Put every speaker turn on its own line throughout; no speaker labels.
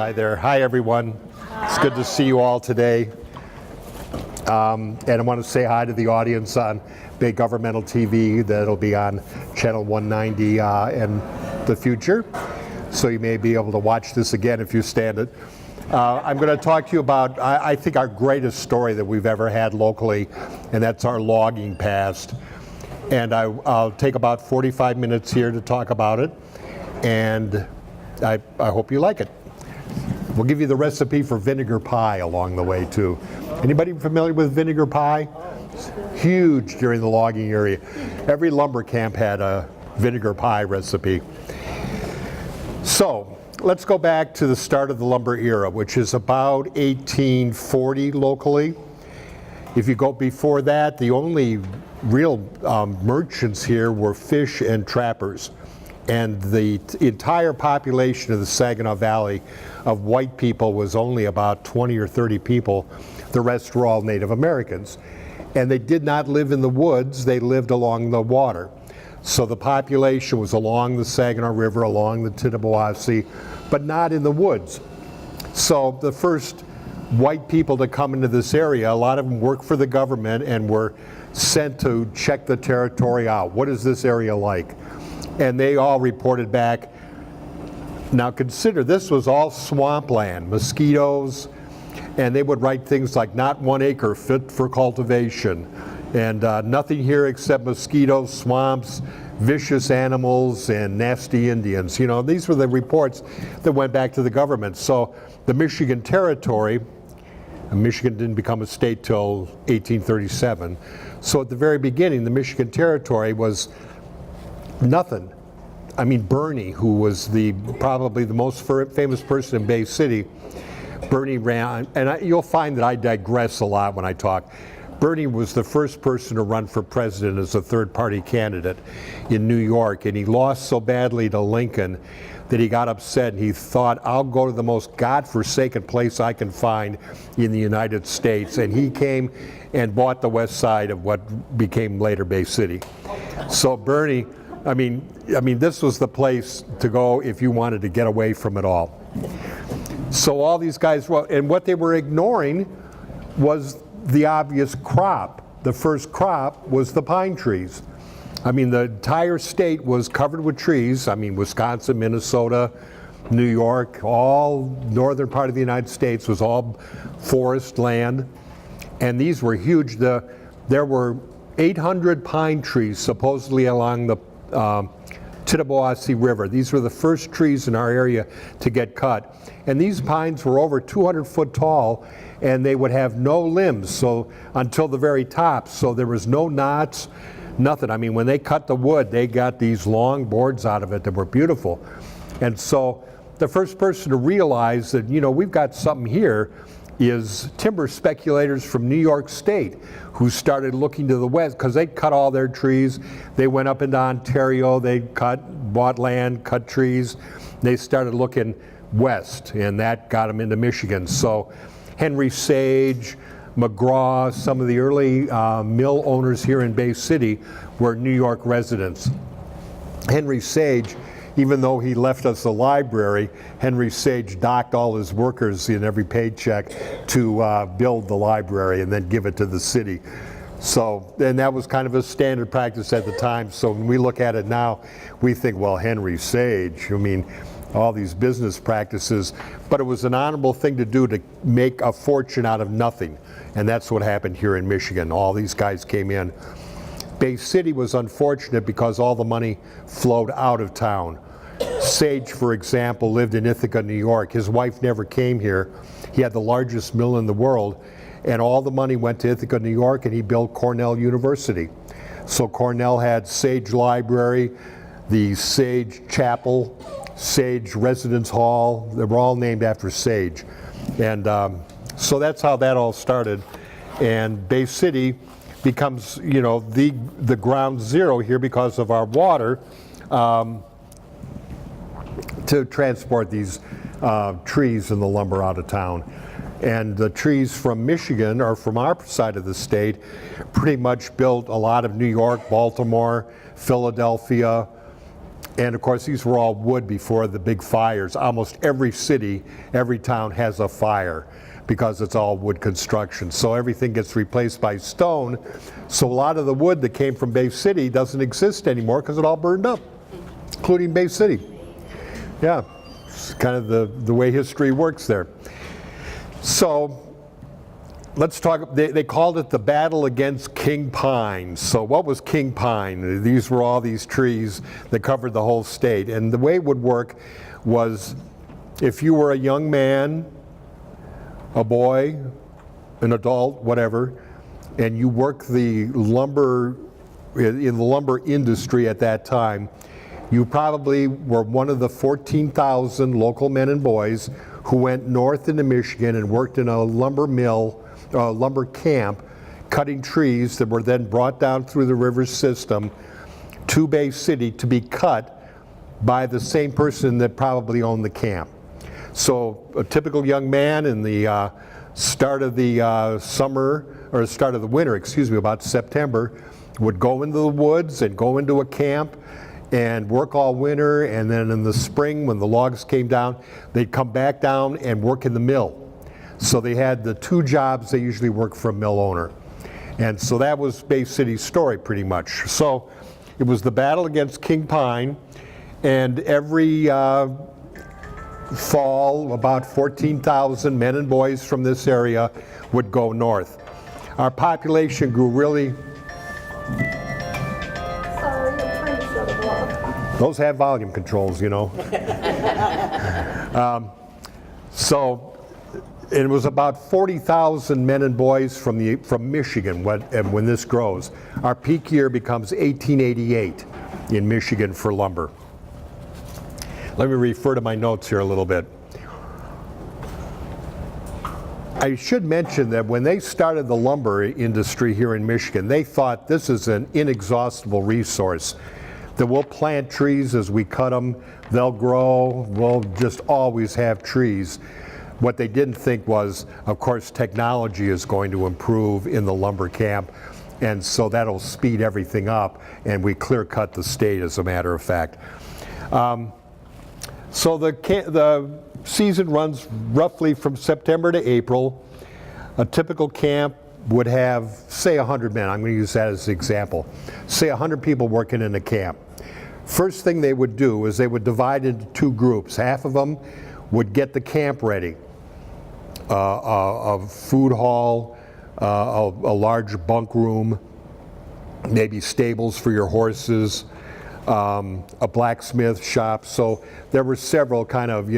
Hi there. Hi, everyone. It's good to see you all today. And I want to say hi to the audience on Big Governmental TV that'll be on Channel 190 in the future. So you may be able to watch this again if you stand it. I'm going to talk to you about, I think, our greatest story that we've ever had locally, and that's our logging past. And I'll take about 45 minutes here to talk about it, and I hope you like it. We'll give you the recipe for vinegar pie along the way too. Anybody familiar with vinegar pie? It's huge during the logging area. Every lumber camp had a vinegar pie recipe. So let's go back to the start of the lumber era, which is about 1840 locally. If you go before that, the only real merchants here were fish and trappers. And the entire population of the Saginaw Valley of white people was only about 20 or 30 people. The rest were all Native Americans. And they did not live in the woods, they lived along the water. So the population was along the Saginaw River, along the Tittabawassee, but not in the woods. So the first white people to come into this area, a lot of them worked for the government and were sent to check the territory out. What is this area like? And they all reported back. Now consider, this was all swampland, mosquitoes, and they would write things like not 1 acre fit for cultivation, and nothing here except mosquitoes, swamps, vicious animals, and nasty Indians. You know, these were the reports that went back to the government. So the Michigan Territory, Michigan didn't become a state till 1837. So at the very beginning, the Michigan Territory was nothing. I mean, Bernie, who was probably the most famous person in Bay City, Bernie ran, and you'll find that I digress a lot when I talk. Bernie was the first person to run for president as a third-party candidate in New York, and he lost so badly to Lincoln that he got upset, and he thought, I'll go to the most godforsaken place I can find in the United States, and he came and bought the west side of what became later Bay City. So Bernie, I mean, this was the place to go if you wanted to get away from it all. So all these guys, and what they were ignoring was the obvious crop. The first crop was the pine trees. I mean, the entire state was covered with trees. I mean, Wisconsin, Minnesota, New York, all northern part of the United States was all forest land. And these were huge. There were 800 pine trees supposedly along the Tittabawassee River. These were the first trees in our area to get cut. And these pines were over 200 foot tall, and they would have no limbs so until the very top. So there was no knots, nothing. I mean, when they cut the wood, they got these long boards out of it that were beautiful. And so the first person to realize that, you know, we've got something here is timber speculators from New York State who started looking to the west because they cut all their trees. They went up into Ontario, they bought land, cut trees. They started looking west, and that got them into Michigan. So Henry Sage, McGraw, some of the early mill owners here in Bay City were New York residents. Henry Sage, even though he left us a library, Henry Sage docked all his workers in every paycheck to build the library and then give it to the city. So, and that was kind of a standard practice at the time. So when we look at it now, we think, well, Henry Sage, I mean, all these business practices, but it was an honorable thing to do to make a fortune out of nothing. And that's what happened here in Michigan. All these guys came in. Bay City was unfortunate because all the money flowed out of town. Sage, for example, lived in Ithaca, New York. His wife never came here. He had the largest mill in the world, and all the money went to Ithaca, New York, and he built Cornell University. So Cornell had Sage Library, the Sage Chapel, Sage Residence Hall. They were all named after Sage. And so that's how that all started. And Bay City becomes, you know, the ground zero here because of our water to transport these trees and the lumber out of town. And the trees from Michigan, or from our side of the state, pretty much built a lot of New York, Baltimore, Philadelphia, And of course, these were all wood before the big fires. Almost every city, every town has a fire because it's all wood construction. So everything gets replaced by stone. So a lot of the wood that came from Bay City doesn't exist anymore because it all burned up, including Bay City. Yeah, it's kind of the way history works there. So let's talk, they called it the battle against King Pine. So what was King Pine? These were all these trees that covered the whole state. And the way it would work was if you were a young man, a boy, an adult, whatever, and you worked the lumber, in the lumber industry at that time, you probably were one of the 14,000 local men and boys who went north into Michigan and worked in a lumber mill, lumber camp, cutting trees that were then brought down through the river system to Bay City to be cut by the same person that probably owned the camp. So a typical young man in the start of the summer, or start of the winter, excuse me, about September, would go into the woods and go into a camp and work all winter, and then in the spring when the logs came down, they'd come back down and work in the mill. So they had the two jobs. They usually worked for a mill owner. And so that was Bay City's story pretty much. So it was the battle against King Pine, and every fall about 14,000 men and boys from this area would go north. Our population grew really...
Sorry, I'm trying to shut it off.
Those have volume controls, you know. So it was about 40,000 men and boys from Michigan when this grows. Our peak year becomes 1888 in Michigan for lumber. Let me refer to my notes here a little bit. I should mention that when they started the lumber industry here in Michigan, they thought this is an inexhaustible resource, that we'll plant trees as we cut them, they'll grow, we'll just always have trees. What they didn't think was, of course, technology is going to improve in the lumber camp, and so that'll speed everything up, and we clear cut the state, as a matter of fact. So the season runs roughly from September to April. A typical camp would have, say, 100 men. I'm going to use that as an example. Say 100 people working in a camp. First thing they would do is they would divide into two groups. Half of them would get the camp ready. A food hall, a large bunk room, maybe stables for your horses, a blacksmith shop. So there were several kind of,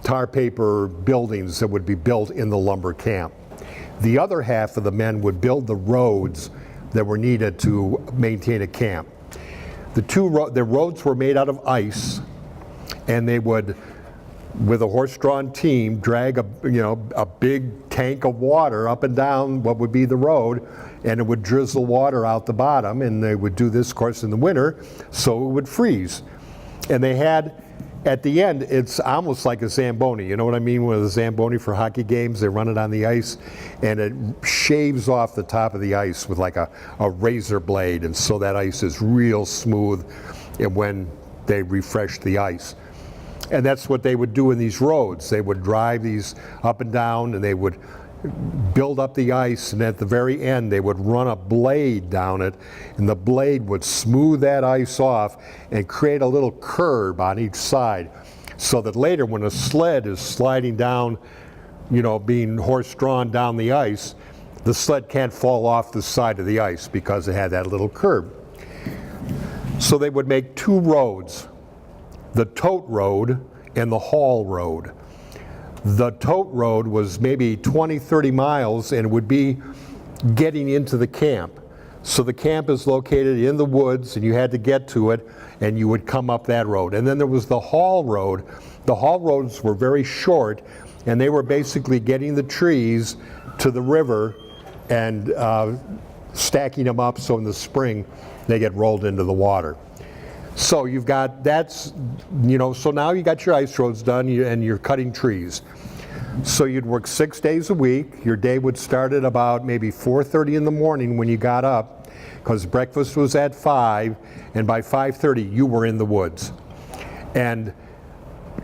tar paper buildings that would be built in the lumber camp. The other half of the men would build the roads that were needed to maintain a camp. The roads were made out of ice, and they would, with a horse-drawn team, drag a big tank of water up and down what would be the road, and it would drizzle water out the bottom, and they would do this, of course, in the winter, so it would freeze. And they had, at the end, it's almost like a Zamboni. You know what I mean with a Zamboni for hockey games? They run it on the ice, and it shaves off the top of the ice with like a razor blade, and so that ice is real smooth and when they refresh the ice. And that's what they would do in these roads. They would drive these up and down, and they would build up the ice, and at the very end they would run a blade down it, and the blade would smooth that ice off and create a little curb on each side, so that later when a sled is sliding down, being horse-drawn down the ice, the sled can't fall off the side of the ice because it had that little curb. So they would make two roads, the tote road and the haul road. The tote road was maybe 20, 30 miles and would be getting into the camp. So the camp is located in the woods, and you had to get to it, and you would come up that road. And then there was the haul road. The haul roads were very short, and they were basically getting the trees to the river and stacking them up so in the spring they get rolled into the water. So you've got, so now you got your ice roads done and you're cutting trees. So you'd work 6 days a week. Your day would start at about maybe 4:30 in the morning when you got up, because breakfast was at 5, and by 5:30 you were in the woods. And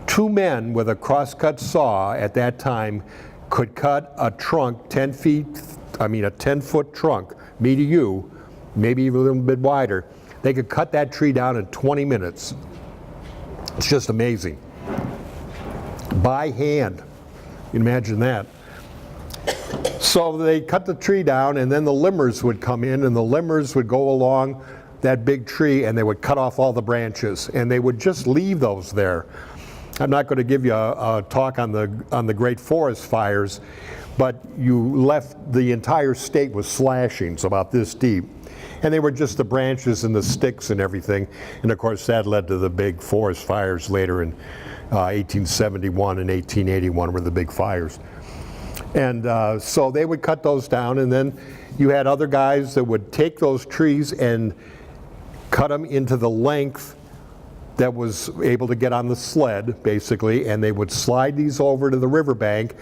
2 men with a crosscut saw at that time could cut a trunk 10 feet, a 10-foot trunk, me to you, maybe even a little bit wider. They could cut that tree down in 20 minutes. It's just amazing. By hand. Imagine that. So they cut the tree down, and then the limbers would come in, and the limbers would go along that big tree, and they would cut off all the branches, and they would just leave those there. I'm not going to give you a talk on the Great Forest Fires, but you left the entire state with slashings about this deep. And they were just the branches and the sticks and everything. And of course that led to the big forest fires later in 1871 and 1881 were the big fires. And so they would cut those down, and then you had other guys that would take those trees and cut them into the length that was able to get on the sled, basically, and they would slide these over to the riverbank.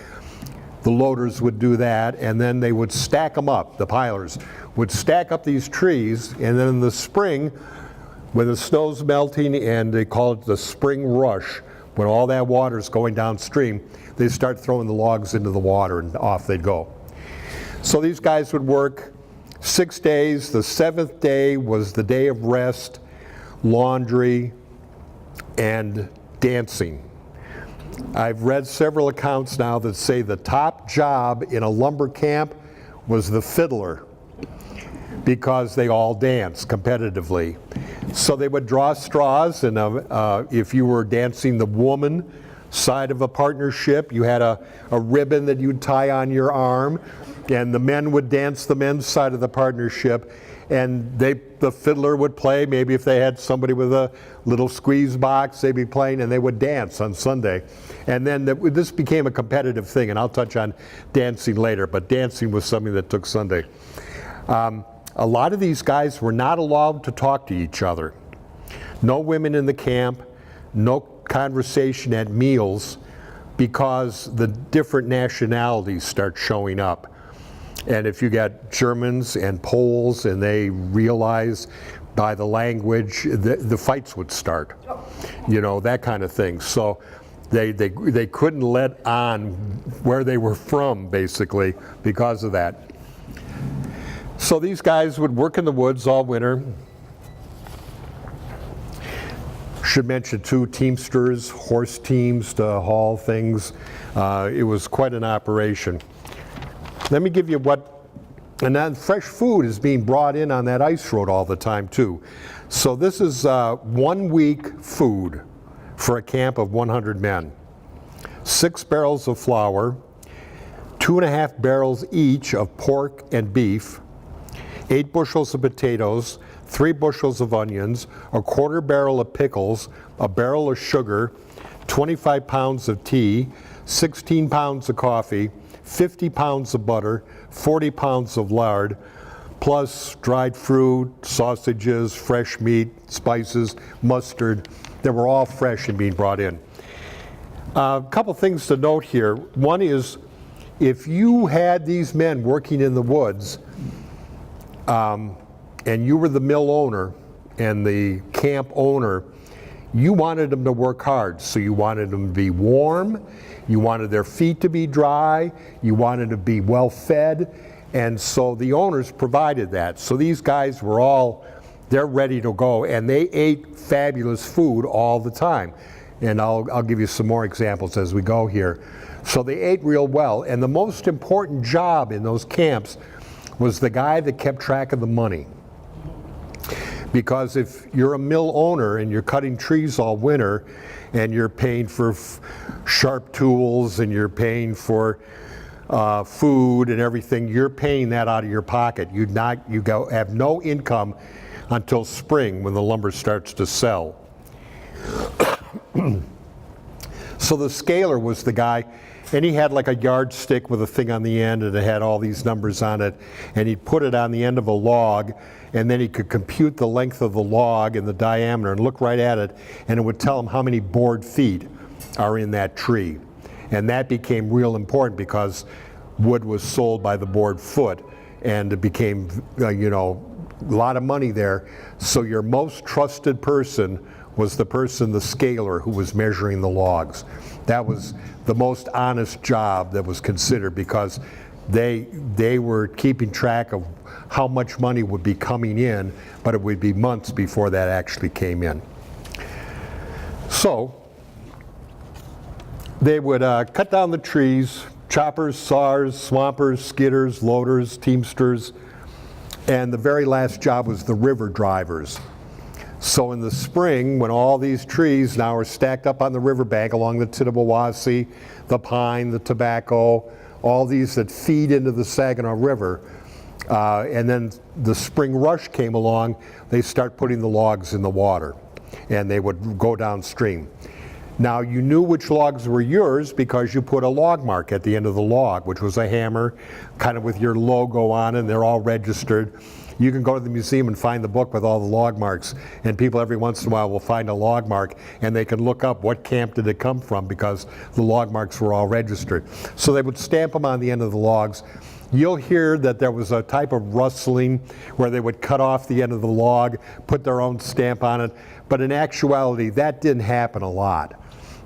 The loaders would do that, and then they would stack them up. The pilers would stack up these trees, and then in the spring, when the snow's melting, and they call it the spring rush, when all that water's going downstream, they start throwing the logs into the water, and off they'd go. So these guys would work 6 days. The 7th day was the day of rest, laundry, and dancing. I've read several accounts now that say the top job in a lumber camp was the fiddler, because they all danced competitively. So they would draw straws, and if you were dancing the woman side of a partnership, you had a ribbon that you'd tie on your arm, and the men would dance the men's side of the partnership, and the fiddler would play. Maybe if they had somebody with a little squeeze box, they'd be playing, and they would dance on Sunday. And then this became a competitive thing, and I'll touch on dancing later, but dancing was something that took Sunday. A lot of these guys were not allowed to talk to each other. No women in the camp, no conversation at meals, because the different nationalities start showing up. And if you got Germans and Poles, and they realize by the language, the fights would start, that kind of thing. So they couldn't let on where they were from, basically, because of that. So these guys would work in the woods all winter. Should mention too, teamsters, horse teams to haul things. It was quite an operation. Let me give you and then fresh food is being brought in on that ice road all the time too. So this is 1 week food for a camp of 100 men. 6 barrels of flour, 2.5 barrels each of pork and beef, 8 bushels of potatoes, 3 bushels of onions, a 1/4 barrel of pickles, a barrel of sugar, 25 pounds of tea, 16 pounds of coffee, 50 pounds of butter, 40 pounds of lard, plus dried fruit, sausages, fresh meat, spices, mustard. They were all fresh and being brought in. A couple things to note here. One is, if you had these men working in the woods, and you were the mill owner and the camp owner, you wanted them to work hard. So you wanted them to be warm, you wanted their feet to be dry, you wanted to be well fed, and so the owners provided that. So these guys were they're ready to go, and they ate fabulous food all the time. And I'll give you some more examples as we go here. So they ate real well, and the most important job in those camps was the guy that kept track of the money. Because if you're a mill owner and you're cutting trees all winter, and you're paying for sharp tools, and you're paying for food and everything, you're paying that out of your pocket. You have no income until spring, when the lumber starts to sell. So the scaler was the guy, and he had like a yardstick with a thing on the end, and it had all these numbers on it, and he'd put it on the end of a log, and then he could compute the length of the log and the diameter and look right at it, and it would tell him how many board feet are in that tree. And that became real important because wood was sold by the board foot, and it became, you know, a lot of money there. So your most trusted person was the person, the scaler, who was measuring the logs. That was the most honest job that was considered, because they were keeping track of how much money would be coming in, but it would be months before that actually came in. So they would cut down the trees, choppers, saws, swampers, skidders, loaders, teamsters, and the very last job was the river drivers. So in the spring, when all these trees now are stacked up on the riverbank along the Tittabawassee, the pine, the tobacco, all these that feed into the Saginaw River, and then the spring rush came along, they start putting the logs in the water, and they would go downstream. Now you knew which logs were yours because you put a log mark at the end of the log, which was a hammer, kind of with your logo on it, and they're all registered. You can go to the museum and find the book with all the log marks, and people every once in a while will find a log mark, and they can look up what camp did it come from, because the log marks were all registered. So they would stamp them on the end of the logs. You'll hear that there was a type of rustling where they would cut off the end of the log, put their own stamp on it, but in actuality that didn't happen a lot.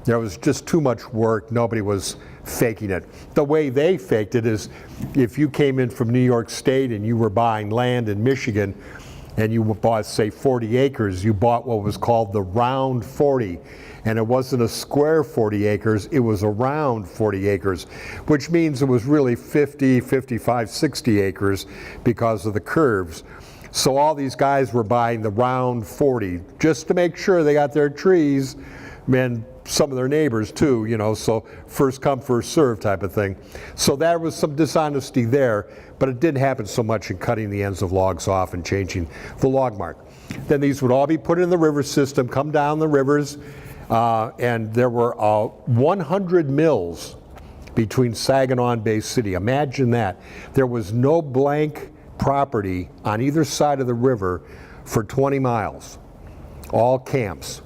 There was just too much work. Nobody was faking it. The way they faked it is, if you came in from New York State and you were buying land in Michigan and you bought, say, 40 acres, you bought what was called the round 40. And it wasn't a square 40 acres, it was a round 40 acres, which means it was really 50, 55, 60 acres because of the curves. So all these guys were buying the round 40 just to make sure they got their trees, and some of their neighbors too, you know, so first come, first serve type of thing. So there was some dishonesty there, but it didn't happen so much in cutting the ends of logs off and changing the log mark. Then these would all be put in the river system, come down the rivers, and there were 100 mills between Saginaw and Bay City. Imagine that. There was no blank property on either side of the river for 20 miles, all camps.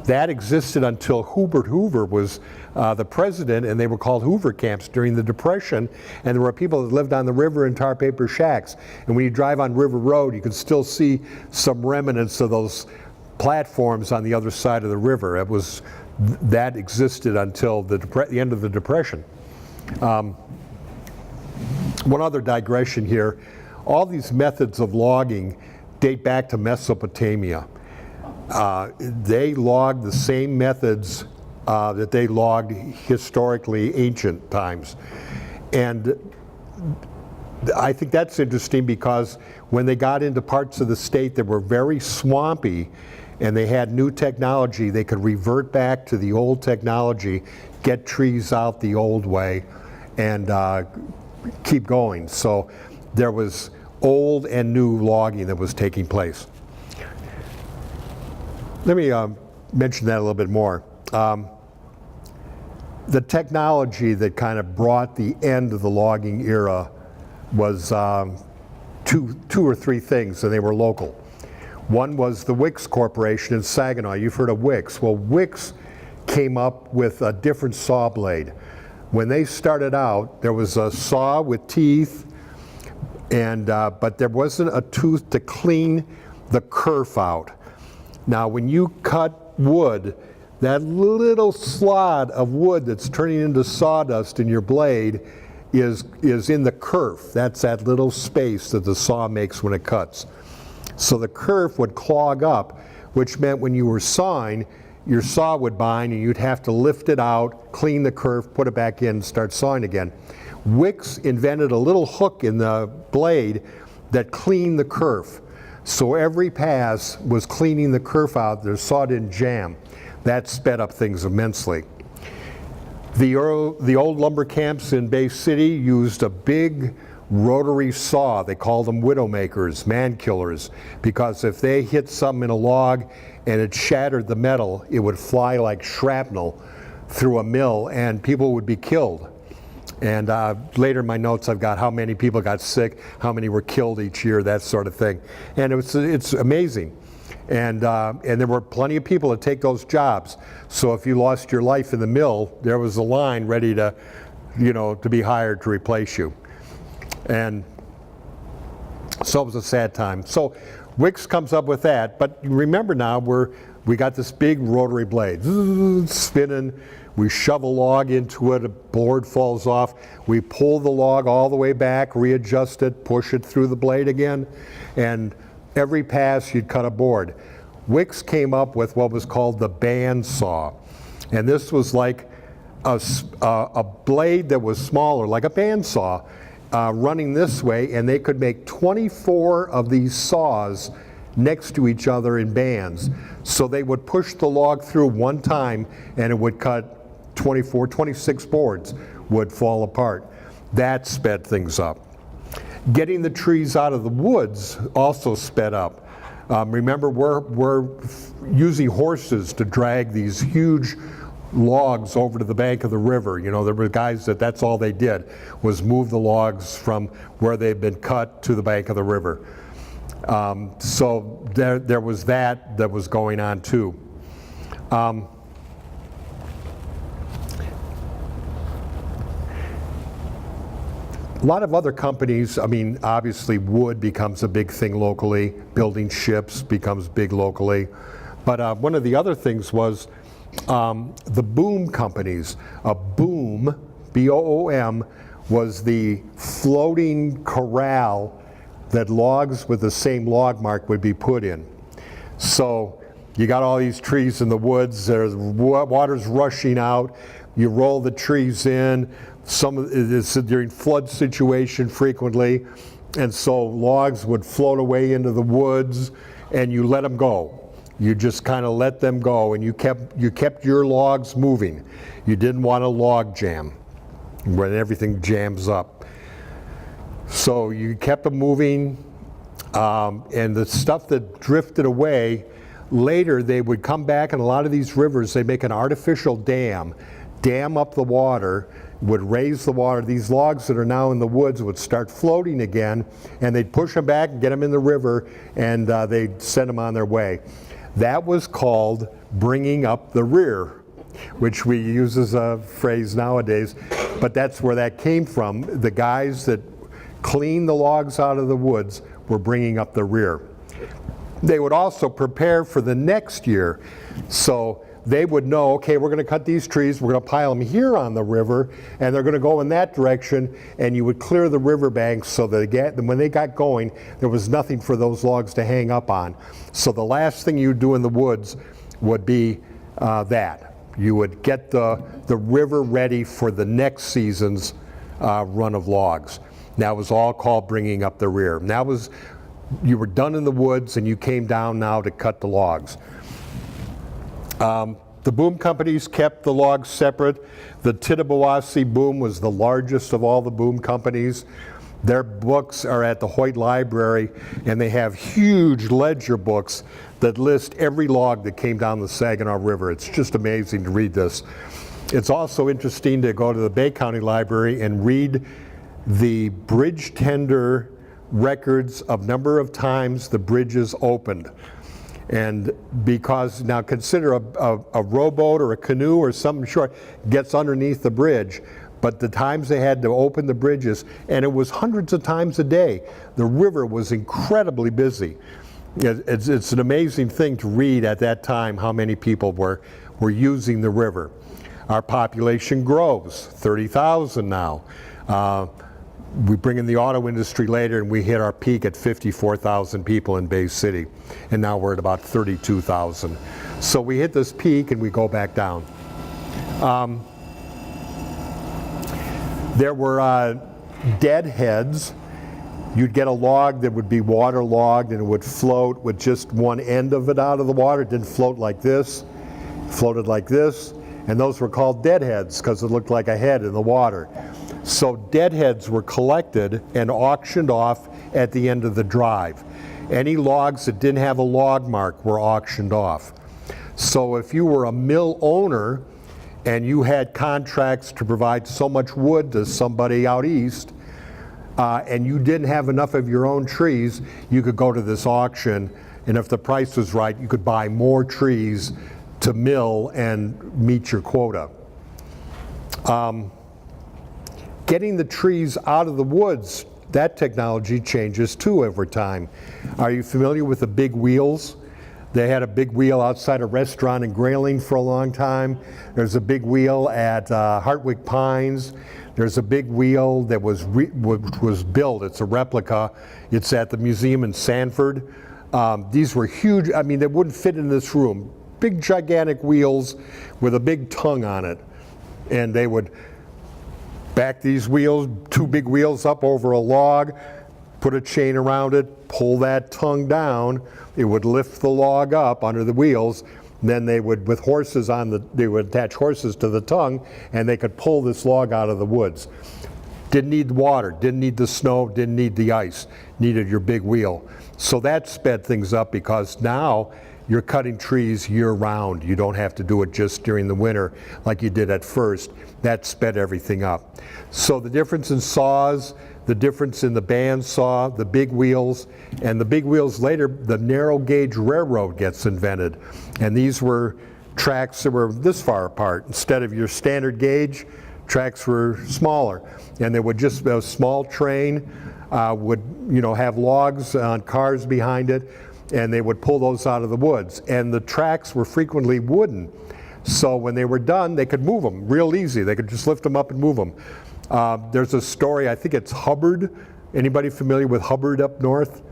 That existed until Hubert Hoover was the president, and they were called Hoover camps during the Depression, and there were people that lived on the river in tar paper shacks. And when you drive on River Road, you can still see some remnants of those platforms on the other side of the river. It was, that existed until the end of the Depression. One other digression here, all these methods of logging date back to Mesopotamia. They logged the same methods that they logged historically ancient times. And I think that's interesting because when they got into parts of the state that were very swampy and they had new technology, they could revert back to the old technology, get trees out the old way, and keep going. So there was old and new logging that was taking place. Let me mention that a little bit more. The technology that kind of brought the end of the logging era was two or three things, and they were local. One was the Wix Corporation in Saginaw. You've heard of Wix. Well, Wix came up with a different saw blade. When they started out, there was a saw with teeth, and but there wasn't a tooth to clean the kerf out. Now, when you cut wood, that little slot of wood that's turning into sawdust in your blade is in the kerf. That's that little space that the saw makes when it cuts. So the kerf would clog up, which meant when you were sawing, your saw would bind and you'd have to lift it out, clean the kerf, put it back in, and start sawing again. Wix invented a little hook in the blade that cleaned the kerf. So every pass was cleaning the kerf out, the saw didn't jam. That sped up things immensely. The old lumber camps in Bay City used a big rotary saw. They called them Widowmakers, man killers, because if they hit something in a log and it shattered the metal, it would fly like shrapnel through a mill and people would be killed. And later in my notes I've got how many people got sick, how many were killed each year, that sort of thing. And it's amazing. And there were plenty of people to take those jobs. So if you lost your life in the mill, there was a line ready to, to be hired to replace you. And so it was a sad time. So Wix comes up with that, but remember now we got this big rotary blade spinning. We shove a log into it, a board falls off. We pull the log all the way back, readjust it, push it through the blade again, and every pass you'd cut a board. Wix came up with what was called the band saw, and this was like a blade that was smaller, like a band saw, running this way, and they could make 24 of these saws next to each other in bands. So they would push the log through one time and it would cut 26 boards would fall apart. That sped things up. Getting the trees out of the woods also sped up. Remember, we're using horses to drag these huge logs over to the bank of the river. There were guys that's all they did was move the logs from where they'd been cut to the bank of the river. So there was that was going on too. A lot of other companies, obviously wood becomes a big thing locally, building ships becomes big locally, but one of the other things was the boom companies. A boom, B-O-O-M, was the floating corral that logs with the same log mark would be put in. So you got all these trees in the woods, there's water's rushing out, you roll the trees in, it's during flood situation frequently, and so logs would float away into the woods and you let them go. You just kind of let them go, and you kept your logs moving. You didn't want a log jam when everything jams up. So you kept them moving, and the stuff that drifted away, later they would come back, and a lot of these rivers, they make an artificial dam up the water, would raise the water. These logs that are now in the woods would start floating again, and they'd push them back and get them in the river, and they'd send them on their way. That was called bringing up the rear, which we use as a phrase nowadays, but that's where that came from. The guys that cleaned the logs out of the woods were bringing up the rear. They would also prepare for the next year. So they would know, okay, we're going to cut these trees, we're going to pile them here on the river, and they're going to go in that direction, and you would clear the riverbanks so that when they got going, there was nothing for those logs to hang up on. So the last thing you'd do in the woods would be that. You would get the river ready for the next season's run of logs. That was all called bringing up the rear. And that was, you were done in the woods and you came down now to cut the logs. The boom companies kept the logs separate. The Tittabawassee boom was the largest of all the boom companies. Their books are at the Hoyt Library, and they have huge ledger books that list every log that came down the Saginaw River. It's just amazing to read this. It's also interesting to go to the Bay County Library and read the bridge tender records of number of times the bridges opened. And because, now consider a rowboat or a canoe or something short gets underneath the bridge, but the times they had to open the bridges, and it was hundreds of times a day. The river was incredibly busy. It's an amazing thing to read at that time how many people were using the river. Our population grows, 30,000 now. We bring in the auto industry later, and we hit our peak at 54,000 people in Bay City, and now we're at about 32,000. So we hit this peak and we go back down. There were deadheads. You'd get a log that would be waterlogged, and it would float with just one end of it out of the water. It didn't float like this, it floated like this, and those were called deadheads because it looked like a head in the water. So deadheads were collected and auctioned off at the end of the drive. Any logs that didn't have a log mark were auctioned off. So if you were a mill owner and you had contracts to provide so much wood to somebody out east, and you didn't have enough of your own trees, you could go to this auction and if the price was right, you could buy more trees to mill and meet your quota. Getting the trees out of the woods, that technology changes too over time. Are you familiar with the big wheels? They had a big wheel outside a restaurant in Grayling for a long time. There's a big wheel at Hartwick Pines. There's a big wheel that was built. It's a replica. It's at the museum in Sanford. These were huge. I mean, they wouldn't fit in this room. Big, gigantic wheels with a big tongue on it. And they would back these wheels, two big wheels up over a log, put a chain around it, pull that tongue down. It would lift the log up under the wheels. Then they would, with horses they would attach horses to the tongue, and they could pull this log out of the woods. Didn't need water, didn't need the snow, didn't need the ice, needed your big wheel. So that sped things up because now you're cutting trees year round. You don't have to do it just during the winter like you did at first. That sped everything up. So the difference in saws, the difference in the band saw, the big wheels, and the big wheels later, the narrow gauge railroad gets invented. And these were tracks that were this far apart. Instead of your standard gauge, tracks were smaller. And they would just, a small train would have logs on cars behind it, and they would pull those out of the woods. And the tracks were frequently wooden. So when they were done, they could move them real easy. They could just lift them up and move them. There's a story, I think it's Hubbard. Anybody familiar with Hubbard up north?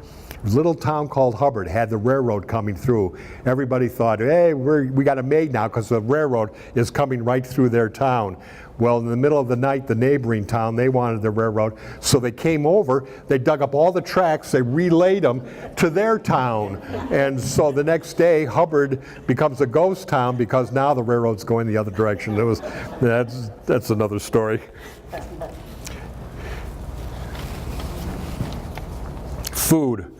A little town called Hubbard had the railroad coming through. Everybody thought, hey, we got it made now because the railroad is coming right through their town. Well, in the middle of the night, the neighboring town, they wanted the railroad. So they came over, they dug up all the tracks, they relayed them to their town. And so the next day, Hubbard becomes a ghost town because now the railroad's going the other direction. That's another story. Food.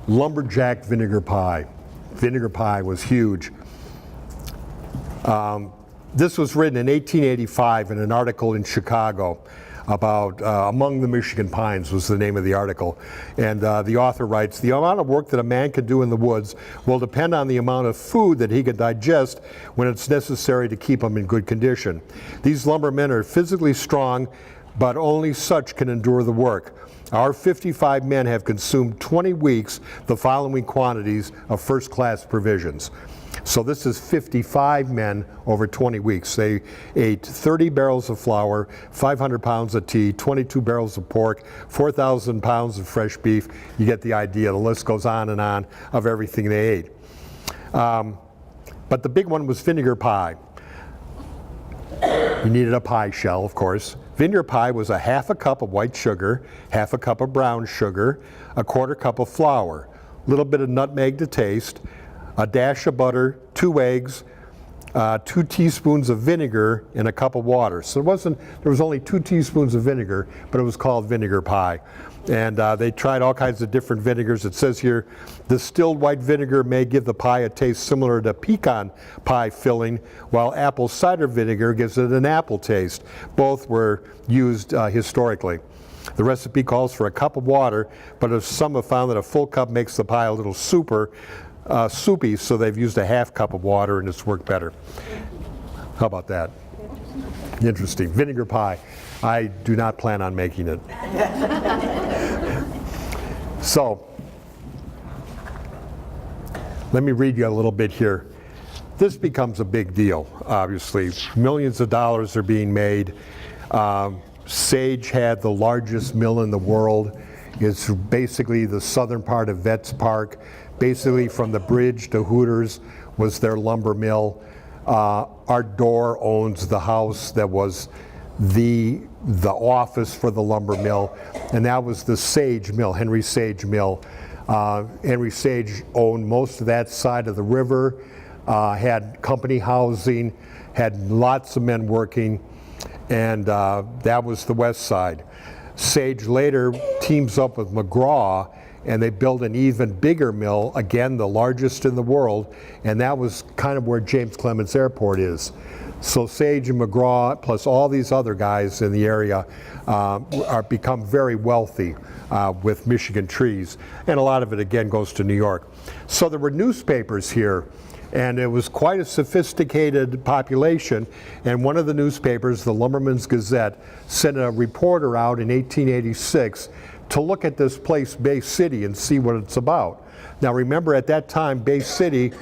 Lumberjack vinegar pie. Vinegar pie was huge. This was written in 1885 in an article in Chicago about Among the Michigan Pines was the name of the article. And the author writes, the amount of work that a man can do in the woods will depend on the amount of food that he can digest when it's necessary to keep him in good condition. These lumbermen are physically strong, but only such can endure the work. Our 55 men have consumed 20 weeks the following quantities of first-class provisions. So this is 55 men over 20 weeks. They ate 30 barrels of flour, 500 pounds of tea, 22 barrels of pork, 4,000 pounds of fresh beef. You get the idea. The list goes on and on of everything they ate. But the big one was vinegar pie. You needed a pie shell, of course. Vinegar pie was a half a cup of white sugar, half a cup of brown sugar, a quarter cup of flour, a little bit of nutmeg to taste, a dash of butter, 2 eggs, 2 teaspoons of vinegar, and a cup of water. So there was only 2 teaspoons of vinegar, but it was called vinegar pie. And they tried all kinds of different vinegars. It says here, distilled white vinegar may give the pie a taste similar to pecan pie filling, while apple cider vinegar gives it an apple taste. Both were used historically. The recipe calls for a cup of water, but some have found that a full cup makes the pie a little soupy, so they've used a half cup of water and it's worked better. How about that? Interesting. Vinegar pie. I do not plan on making it. So, let me read you a little bit here. This becomes a big deal, obviously. Millions of dollars are being made. Sage had the largest mill in the world. It's basically the southern part of Vets Park. Basically from the bridge to Hooters was their lumber mill. Art Dorr owns the house that was the office for the lumber mill, and that was the Sage Mill, Henry Sage Mill. Henry Sage owned most of that side of the river, had company housing, had lots of men working, and that was the west side. Sage later teams up with McGraw, and they built an even bigger mill, again the largest in the world, and that was kind of where James Clements Airport is. So Sage and McGraw, plus all these other guys in the area, are become very wealthy with Michigan trees. And a lot of it, again, goes to New York. So there were newspapers here, and it was quite a sophisticated population. And one of the newspapers, the Lumberman's Gazette, sent a reporter out in 1886 to look at this place, Bay City, and see what it's about. Now remember, at that time, Bay City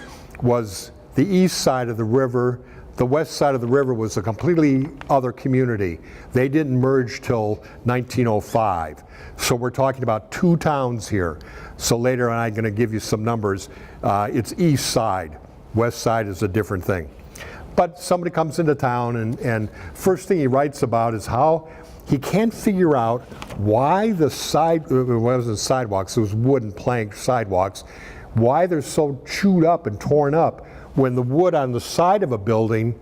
was the east side of the river. The west side of the river was a completely other community. They didn't merge till 1905. So we're talking about two towns here. So later on, I'm going to give you some numbers. It's east side. West side is a different thing. But somebody comes into town, and first thing he writes about is how he can't figure out why the it wasn't sidewalks, it was wooden plank sidewalks, why they're so chewed up and torn up when the wood on the side of a building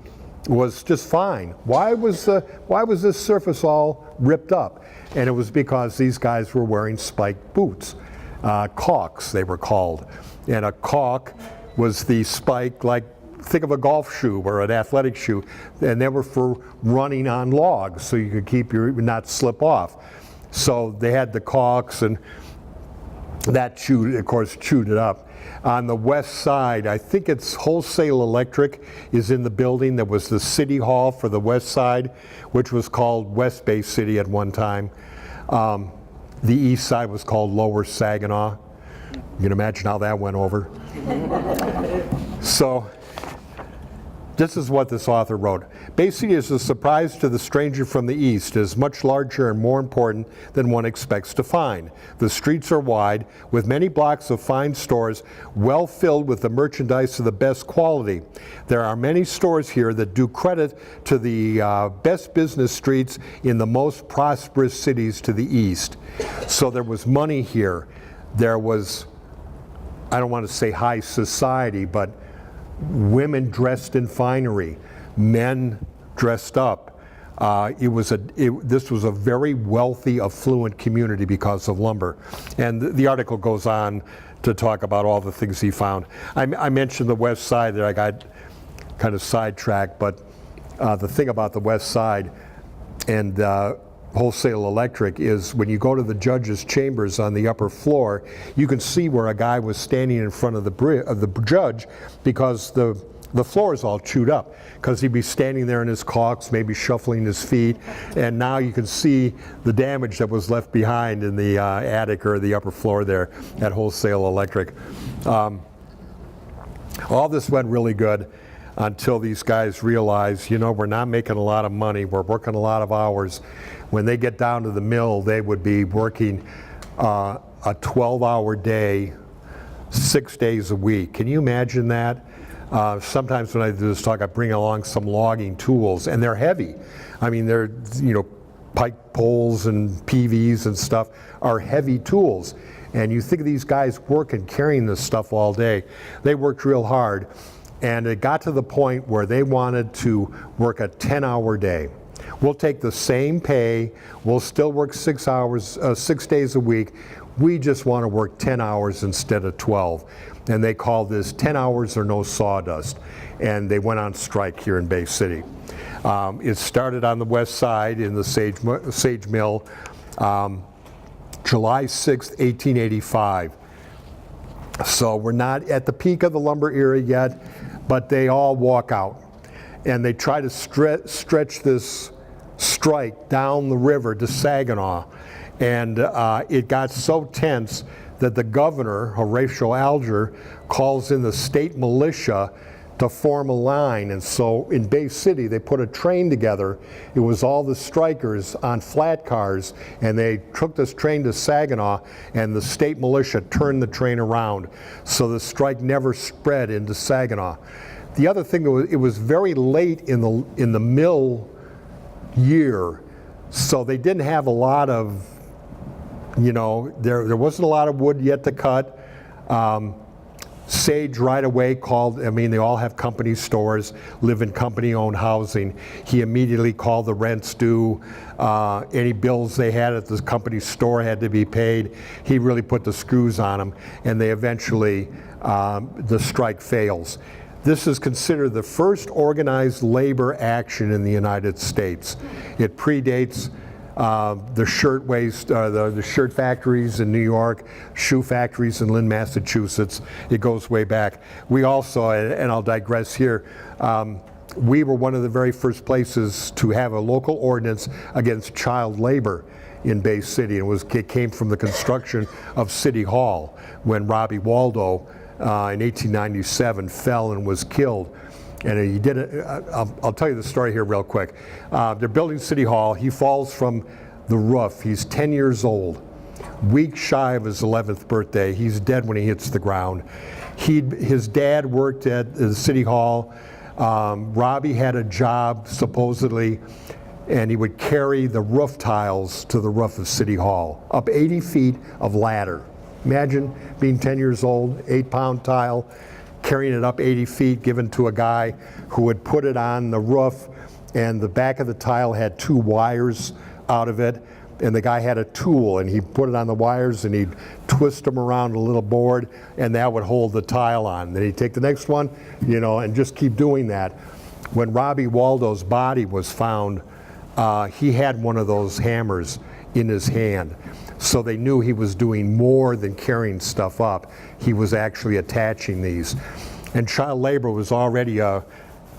was just fine. Why was this surface all ripped up? And it was because these guys were wearing spiked boots, caulks they were called. And a caulk was the spike, like think of a golf shoe or an athletic shoe, and they were for running on logs so you could keep not slip off. So they had the caulks, and that of course chewed it up. On the west side, I think it's Wholesale Electric is in the building. That was the city hall for the west side, which was called West Bay City at one time. The east side was called Lower Saginaw. You can imagine how that went over. So this is what this author wrote. Bay City is a surprise to the stranger from the east. It is much larger and more important than one expects to find. The streets are wide, with many blocks of fine stores well filled with the merchandise of the best quality. There are many stores here that do credit to the best business streets in the most prosperous cities to the east. So there was money here. There was, I don't want to say high society, but women dressed in finery, men dressed up. This was a very wealthy, affluent community because of lumber. And the article goes on to talk about all the things he found. I mentioned the west side there. I got kind of sidetracked, but the thing about the west side and Wholesale Electric is when you go to the judge's chambers on the upper floor, you can see where a guy was standing in front of the judge because the floor is all chewed up, because he'd be standing there in his caulks, maybe shuffling his feet, and now you can see the damage that was left behind in the attic or the upper floor there at Wholesale Electric. All this went really good until these guys realized, we're not making a lot of money, we're working a lot of hours. When they get down to the mill, they would be working a 12-hour day, 6 days a week. Can you imagine that? Sometimes when I do this talk, I bring along some logging tools, and they're heavy. I mean, they're, pike poles and PVs and stuff are heavy tools. And you think of these guys working, carrying this stuff all day. They worked real hard. And it got to the point where they wanted to work a 10-hour day. We'll take the same pay, we'll still work 6 days a week. We just want to work 10 hours instead of 12. And they called this 10 hours or no sawdust. And they went on strike here in Bay City. It started on the west side in the Sage Mill, July 6th, 1885. So we're not at the peak of the lumber era yet, but they all walk out. And they try to stretch this strike down the river to Saginaw. And it got so tense that the governor, Horatio Alger, calls in the state militia to form a line. And so in Bay City, they put a train together. It was all the strikers on flat cars, and they took this train to Saginaw, and the state militia turned the train around. So the strike never spread into Saginaw. The other thing, it was very late in the mill year, so they didn't have a lot of, there wasn't a lot of wood yet to cut. Sage right away called, they all have company stores, live in company-owned housing. He immediately called the rents due. Any bills they had at the company store had to be paid. He really put the screws on them, and they eventually, the strike fails. This is considered the first organized labor action in the United States. It predates the the shirt factories in New York, shoe factories in Lynn, Massachusetts. It goes way back. We also, and I'll digress here, we were one of the very first places to have a local ordinance against child labor in Bay City. It came from the construction of City Hall when Robbie Waldo in 1897 fell and was killed. And he did it. I'll tell you the story here real quick. They're building City Hall. He falls from the roof. He's 10 years old, weeks shy of his 11th birthday. He's dead when he hits the ground. His dad worked at the City Hall. Robbie had a job, supposedly, and he would carry the roof tiles to the roof of City Hall, up 80 feet of ladder. Imagine being 10 years old, 8-pound tile, carrying it up 80 feet, given to a guy who would put it on the roof, and the back of the tile had 2 wires out of it, and the guy had a tool, and he put it on the wires, and he'd twist them around a little board, and that would hold the tile on. Then he'd take the next one, and just keep doing that. When Robbie Waldo's body was found, he had one of those hammers in his hand. So they knew he was doing more than carrying stuff up. He was actually attaching these. And child labor was already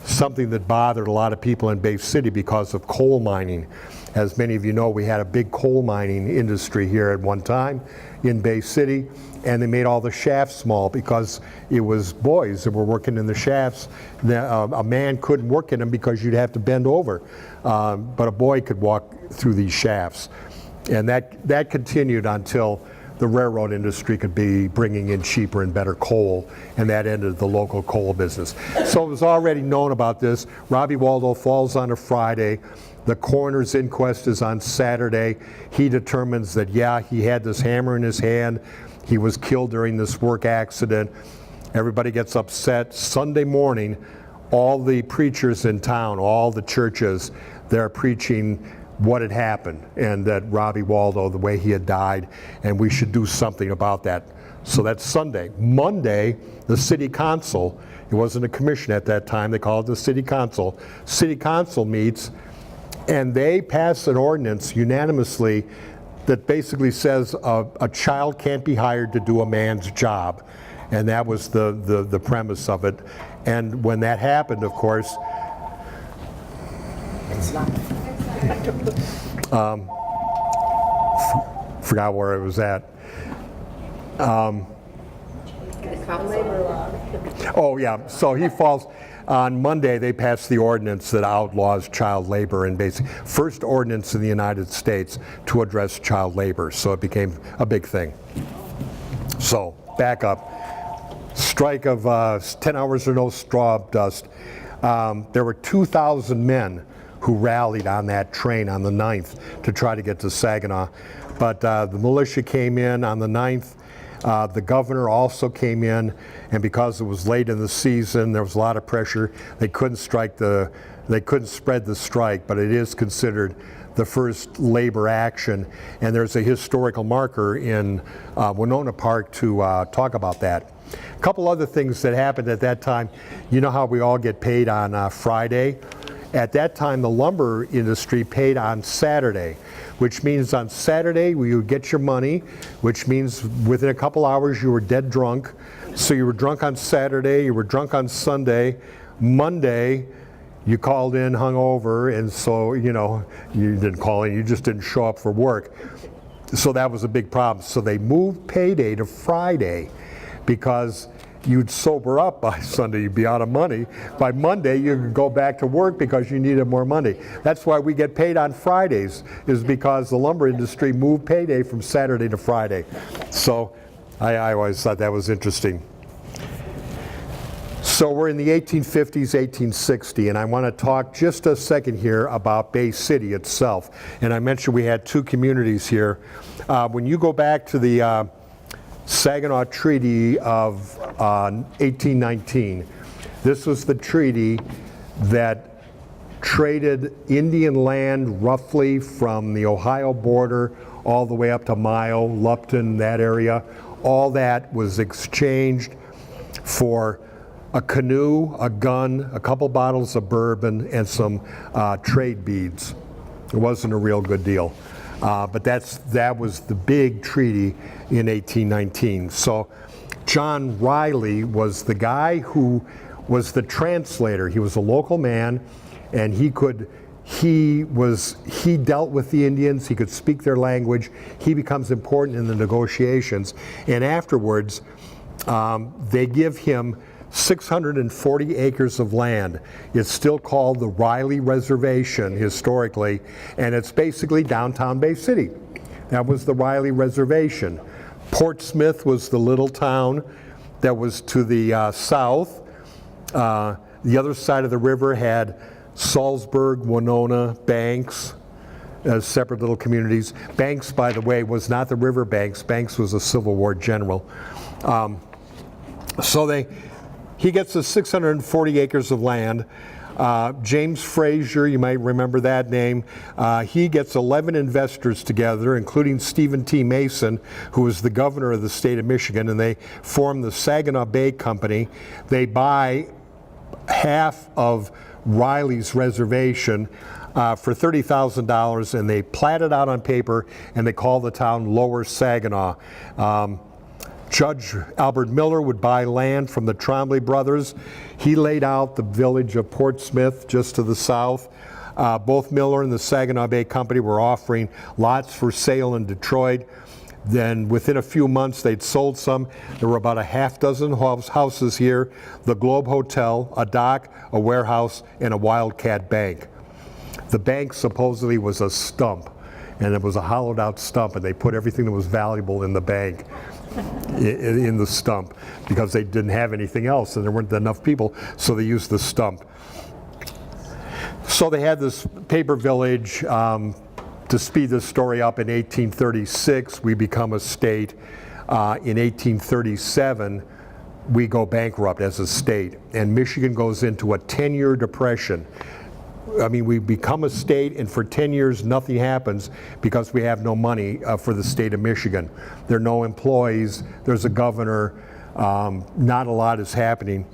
something that bothered a lot of people in Bay City because of coal mining. As many of you know, we had a big coal mining industry here at one time in Bay City, and they made all the shafts small because it was boys that were working in the shafts. A man couldn't work in them because you'd have to bend over, but a boy could walk through these shafts. And that continued until the railroad industry could be bringing in cheaper and better coal, and that ended the local coal business. So it was already known about this. Robbie Waldo falls on a Friday. The coroner's inquest is on Saturday. He determines that, yeah, he had this hammer in his hand. He was killed during this work accident. Everybody gets upset. Sunday morning, all the preachers in town, all the churches, they're preaching what had happened, and that Robbie Waldo, the way he had died, and we should do something about that. So that's Sunday. Monday, the city council, it wasn't a commission at that time, they called it the city council. City council meets, and they pass an ordinance unanimously that basically says a child can't be hired to do a man's job. And that was the premise of it. And when that happened, of course, forgot where it was at. Oh yeah, so he falls. On Monday, they passed the ordinance that outlaws child labor, and basically first ordinance in the United States to address child labor. So it became a big thing. So back up. Strike of 10 hours or no straw dust. There were 2,000 men who rallied on that train on the 9th to try to get to Saginaw. But the militia came in on the 9th. The governor also came in, and because it was late in the season, there was a lot of pressure. They couldn't spread the strike, but it is considered the first labor action. And there's a historical marker in Winona Park to talk about that. A couple other things that happened at that time. You know how we all get paid on Friday? At that time, the lumber industry paid on Saturday, which means on Saturday you would get your money, which means within a couple hours you were dead drunk. So you were drunk on Saturday, you were drunk on Sunday. Monday, you called in hungover, and so, you didn't call in, you just didn't show up for work. So that was a big problem. So they moved payday to Friday because you'd sober up by Sunday, you'd be out of money. By Monday, you could go back to work because you needed more money. That's why we get paid on Fridays, is because the lumber industry moved payday from Saturday to Friday. So I always thought that was interesting. So we're in the 1850s, 1860, and I want to talk just a second here about Bay City itself. And I mentioned we had 2 communities here. When you go back to the Saginaw Treaty of 1819. This was the treaty that traded Indian land roughly from the Ohio border all the way up to Mile, Lupton, that area. All that was exchanged for a canoe, a gun, a couple bottles of bourbon, and some trade beads. It wasn't a real good deal. But that was the big treaty in 1819. So John Riley was the guy who was the translator. He was a local man, and he dealt with the Indians. He could speak their language. He becomes important in the negotiations. And afterwards, they give him 640 acres of land. It's still called the Wiley Reservation historically, and it's basically downtown Bay City. That was the Wiley Reservation. Portsmouth was the little town that was to the south. The other side of the river had Salzburg, Winona, Banks, as separate little communities. Banks, by the way, was not the River Banks. Banks was a Civil War general. He gets the 640 acres of land. James Frazier, you might remember that name, he gets 11 investors together, including Stephen T. Mason, who was the governor of the state of Michigan, and they form the Saginaw Bay Company. They buy half of Riley's reservation for $30,000, and they plat it out on paper, and they call the town Lower Saginaw. Judge Albert Miller would buy land from the Trombley brothers. He laid out the village of Portsmouth just to the south. Both Miller and the Saginaw Bay Company were offering lots for sale in Detroit. Then within a few months they'd sold some. There were about a half dozen houses here, the Globe Hotel, a dock, a warehouse, and a Wildcat Bank. The bank supposedly was a stump, and it was a hollowed out stump, and they put everything that was valuable in the bank in the stump because they didn't have anything else and there weren't enough people, so they used the stump. So they had this paper village. To speed this story up, in 1836 we become a state. In 1837 we go bankrupt as a state, and Michigan goes into a 10-year depression. I mean, we become a state, and for 10 years nothing happens because we have no money for the state of Michigan. There are no employees, there's a governor, not a lot is happening.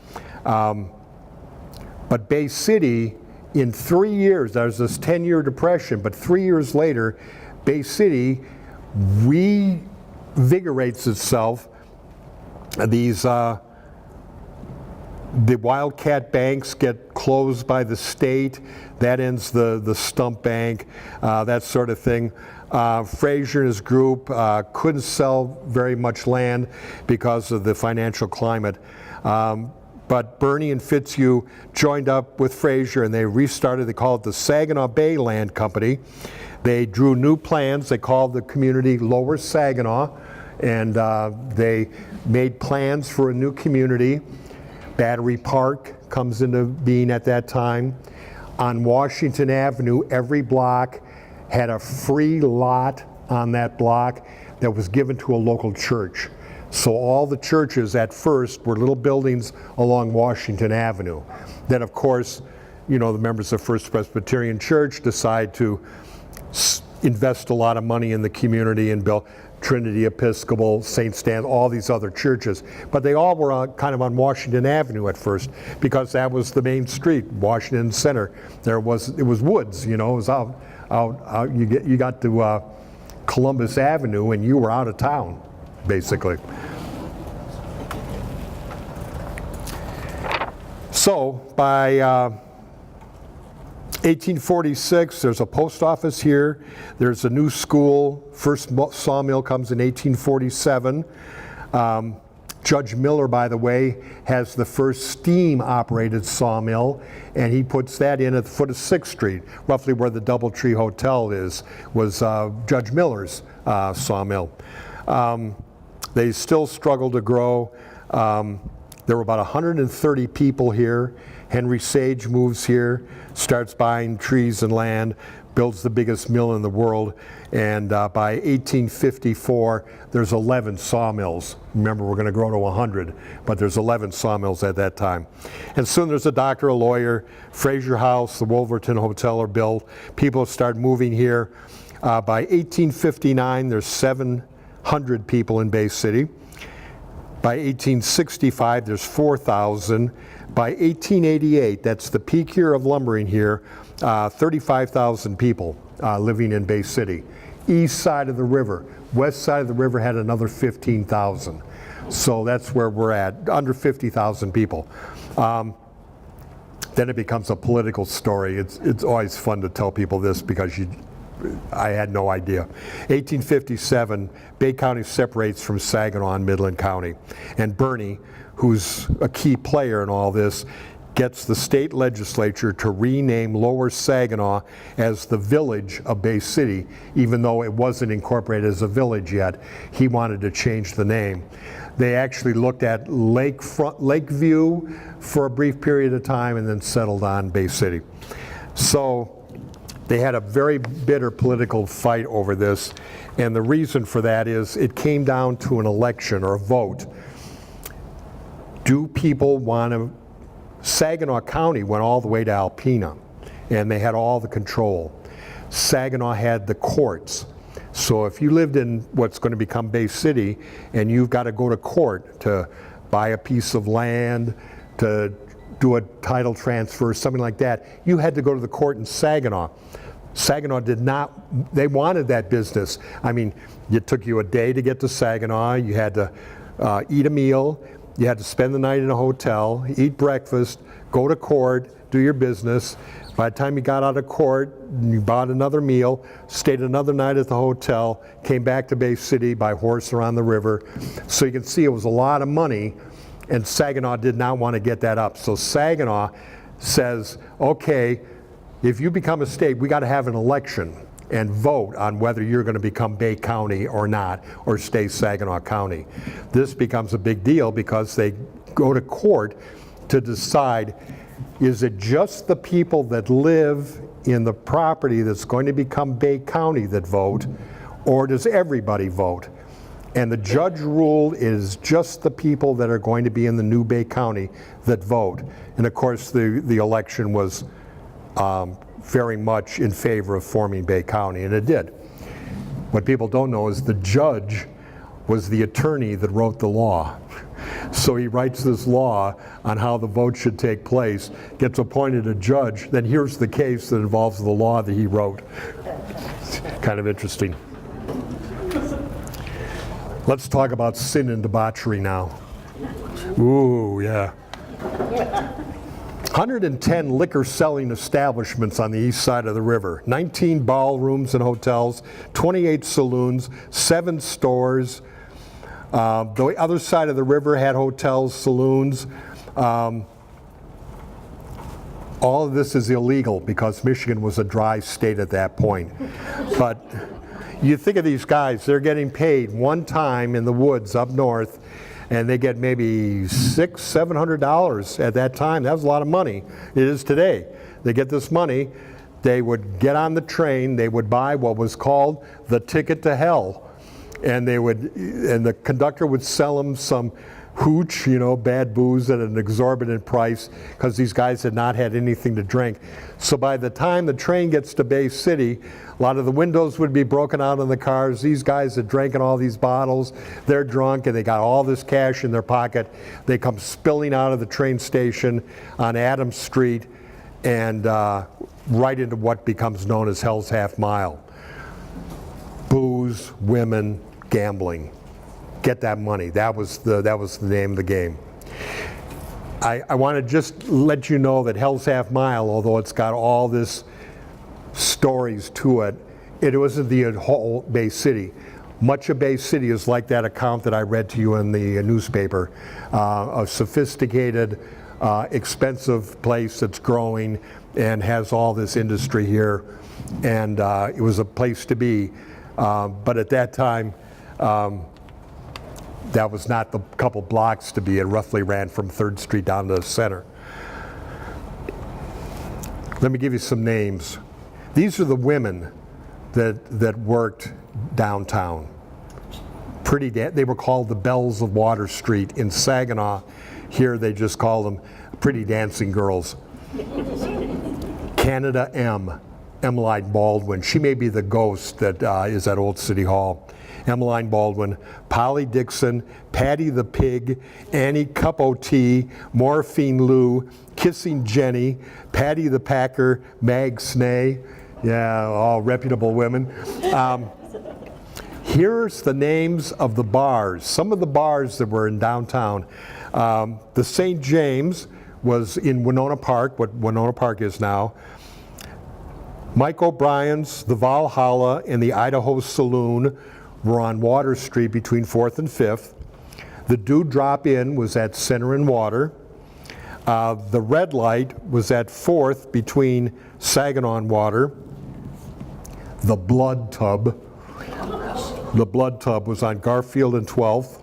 But Bay City, in 3 years, there's this 10-year depression, but 3 years later, Bay City revigorates itself. The Wildcat banks get closed by the state. That ends the stump bank, that sort of thing. Frazier and his group couldn't sell very much land because of the financial climate. But Bernie and Fitzhugh joined up with Frazier, and they restarted. They called it the Saginaw Bay Land Company. They drew new plans. They called the community Lower Saginaw, and they made plans for a new community. Battery Park comes into being at that time. On Washington Avenue, every block had a free lot on that block that was given to a local church. So all the churches at first were little buildings along Washington Avenue. Then of course, you know, the members of First Presbyterian Church decide to invest a lot of money in the community and build Trinity Episcopal, St. Stan, all these other churches. But they all were kind of on Washington Avenue at first because that was the main street, Washington Center. It was woods, you know, it was out you got to Columbus Avenue and you were out of town, basically. So by 1846, there's a post office here. There's a new school. First sawmill comes in 1847. Judge Miller, by the way, has the first steam-operated sawmill, and he puts that in at the foot of 6th Street, roughly where the Doubletree Hotel was Judge Miller's sawmill. They still struggle to grow. There were about 130 people here. Henry Sage moves here, starts buying trees and land, builds the biggest mill in the world, and by 1854, there's 11 sawmills. Remember, we're going to grow to 100, but there's 11 sawmills at that time. And soon there's a doctor, a lawyer, Frazier House, the Wolverton Hotel are built. People start moving here. By 1859, there's 700 people in Bay City. By 1865, there's 4,000. By 1888, that's the peak year of lumbering here, 35,000 people living in Bay City. East side of the river. West side of the river had another 15,000. So that's where we're at, under 50,000 people. Then it becomes a political story. It's always fun to tell people this because I had no idea. 1857, Bay County separates from Saginaw and Midland County. And Bernie, who's a key player in all this, gets the state legislature to rename Lower Saginaw as the village of Bay City, even though it wasn't incorporated as a village yet. He wanted to change the name. They actually looked at Lakeview for a brief period of time and then settled on Bay City. So they had a very bitter political fight over this, and the reason for that is it came down to an election or a vote. Do people want to? Saginaw County went all the way to Alpena, and they had all the control. Saginaw had the courts. So if you lived in what's going to become Bay City and you've got to go to court to buy a piece of land, to do a title transfer, something like that, you had to go to the court in Saginaw. Saginaw did not, they wanted that business. I mean, it took you a day to get to Saginaw, you had to eat a meal, you had to spend the night in a hotel, eat breakfast, go to court, do your business. By the time you got out of court, you bought another meal, stayed another night at the hotel, came back to Bay City by horse around the river. So you can see it was a lot of money, and Saginaw did not want to get that up. So Saginaw says, okay, if you become a state, we got to have an election and vote on whether you're going to become Bay County or not, or stay Saginaw County. This becomes a big deal because they go to court to decide, is it just the people that live in the property that's going to become Bay County that vote, or does everybody vote? And the judge ruled it is just the people that are going to be in the new Bay County that vote. And of course the election was very much in favor of forming Bay County, and it did. What people don't know is the judge was the attorney that wrote the law. So he writes this law on how the vote should take place, gets appointed a judge, then here's the case that involves the law that he wrote. Kind of interesting. Let's talk about sin and debauchery now. Ooh, yeah. 110 liquor selling establishments on the east side of the river, 19 ballrooms and hotels, 28 saloons, 7 stores. The other side of the river had hotels, saloons. All of this is illegal because Michigan was a dry state at that point. But you think of these guys, they're getting paid one time in the woods up north, and they get maybe $600-700 at that time. That was a lot of money. It is today. They get this money, they would get on the train, they would buy what was called the ticket to hell. And the conductor would sell them some hooch, bad booze at an exorbitant price because these guys had not had anything to drink. So by the time the train gets to Bay City, a lot of the windows would be broken out on the cars. These guys had drank all these bottles, they're drunk and they got all this cash in their pocket. They come spilling out of the train station on Adams Street and right into what becomes known as Hell's Half Mile. Booze, women, gambling. Get that money. That was the name of the game. I want to just let you know that Hell's Half Mile, although it's got all this stories to it, it wasn't the whole Bay City. Much of Bay City is like that account that I read to you in the newspaper, a sophisticated, expensive place that's growing and has all this industry here, and it was a place to be. But at that time, that was not the couple blocks to be. It roughly ran from 3rd Street down to the center. Let me give you some names. These are the women that worked downtown. They were called the Belles of Water Street. In Saginaw, here they just call them pretty dancing girls. Canada M. Emmeline Baldwin. She may be the ghost that is at Old City Hall. Emmeline Baldwin, Polly Dixon, Patty the Pig, Annie Cup O' Morphine Lou, Kissing Jenny, Patty the Packer, Mag Snay. Yeah, all reputable women. Here's the names of the bars, some of the bars that were in downtown. The St. James was in Winona Park, what Winona Park is now. Mike O'Brien's, the Valhalla, and the Idaho Saloon were on Water Street between 4th and 5th. The Dewdrop Inn was at Center and Water. The Red Light was at 4th between Saginaw and Water. The Blood Tub was on Garfield and 12th.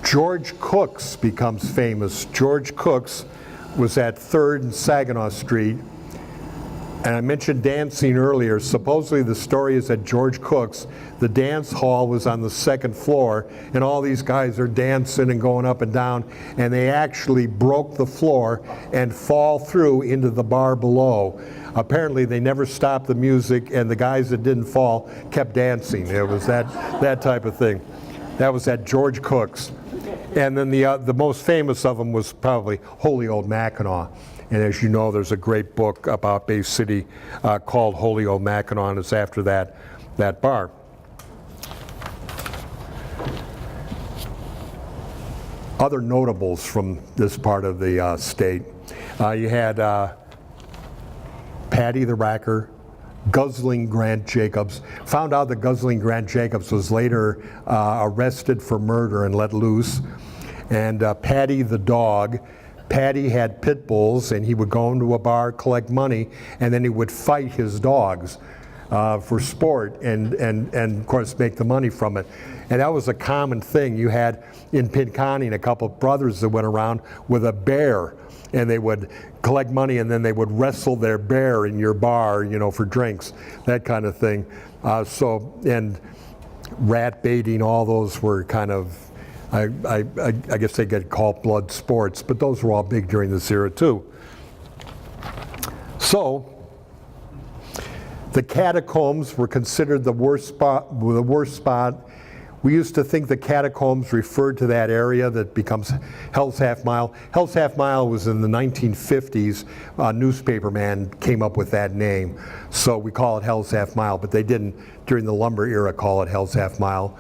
George Cook's becomes famous. George Cook's was at 3rd and Saginaw Street. And I mentioned dancing earlier. Supposedly the story is that George Cook's, the dance hall was on the 2nd floor, and all these guys are dancing and going up and down, and they actually broke the floor and fall through into the bar below. Apparently they never stopped the music, and the guys that didn't fall kept dancing. It was that type of thing. That was at George Cook's. And then the most famous of them was probably Holy Old Mackinac. And as you know, there's a great book about Bay City called Holy Old Mackinac, and it's after that bar. Other notables from this part of the state. You had Patty the Racker, Guzzling Grant Jacobs. Found out that Guzzling Grant Jacobs was later arrested for murder and let loose. And Patty the Dog. Patty had pit bulls, and he would go into a bar, collect money, and then he would fight his dogs for sport and of course make the money from it. And that was a common thing. You had in Pinconning a couple of brothers that went around with a bear, and they would collect money, and then they would wrestle their bear in your bar, you know, for drinks, that kind of thing. And rat baiting, all those were kind of, I guess they get called blood sports, but those were all big during this era too. So the Catacombs were considered the worst spot. We used to think the Catacombs referred to that area that becomes Hell's Half Mile. Hell's Half Mile was in the 1950s. A newspaperman came up with that name. So we call it Hell's Half Mile, but they didn't, during the lumber era, call it Hell's Half Mile.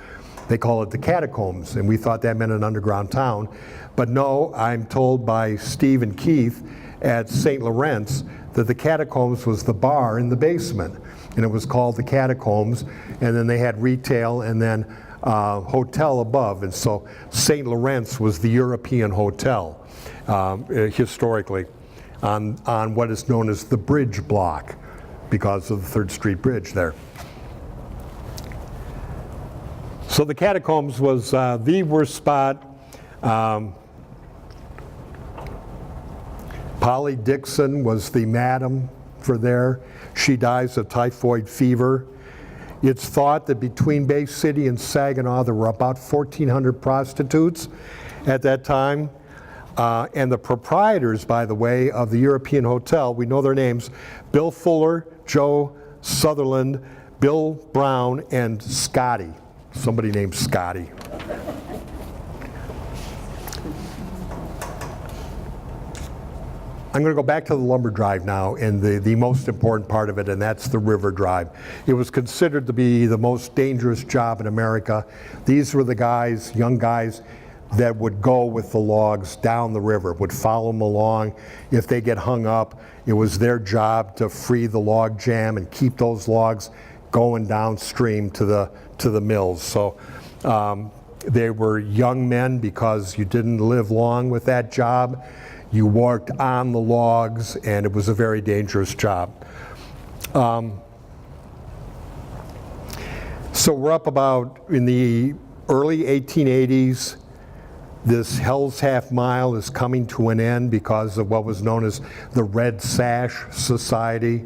They call it the Catacombs, and we thought that meant an underground town. But no, I'm told by Steve and Keith at St. Lawrence that the Catacombs was the bar in the basement, and it was called the Catacombs, and then they had retail and then hotel above, and so St. Lawrence was the European hotel historically on what is known as the Bridge Block because of the 3rd Street Bridge there. So the Catacombs was the worst spot. Polly Dixon was the madam for there. She dies of typhoid fever. It's thought that between Bay City and Saginaw there were about 1,400 prostitutes at that time. And the proprietors, by the way, of the European Hotel, we know their names, Bill Fuller, Joe Sutherland, Bill Brown, and Scotty. Somebody named Scotty. I'm going to go back to the lumber drive now, and the most important part of it, and that's the river drive. It was considered to be the most dangerous job in America. These were the guys, young guys, that would go with the logs down the river, would follow them along. If they get hung up, it was their job to free the log jam and keep those logs going downstream to the mills. So they were young men because you didn't live long with that job. You worked on the logs, and it was a very dangerous job. So we're up about in the early 1880s. This Hell's Half Mile is coming to an end because of what was known as the Red Sash Society.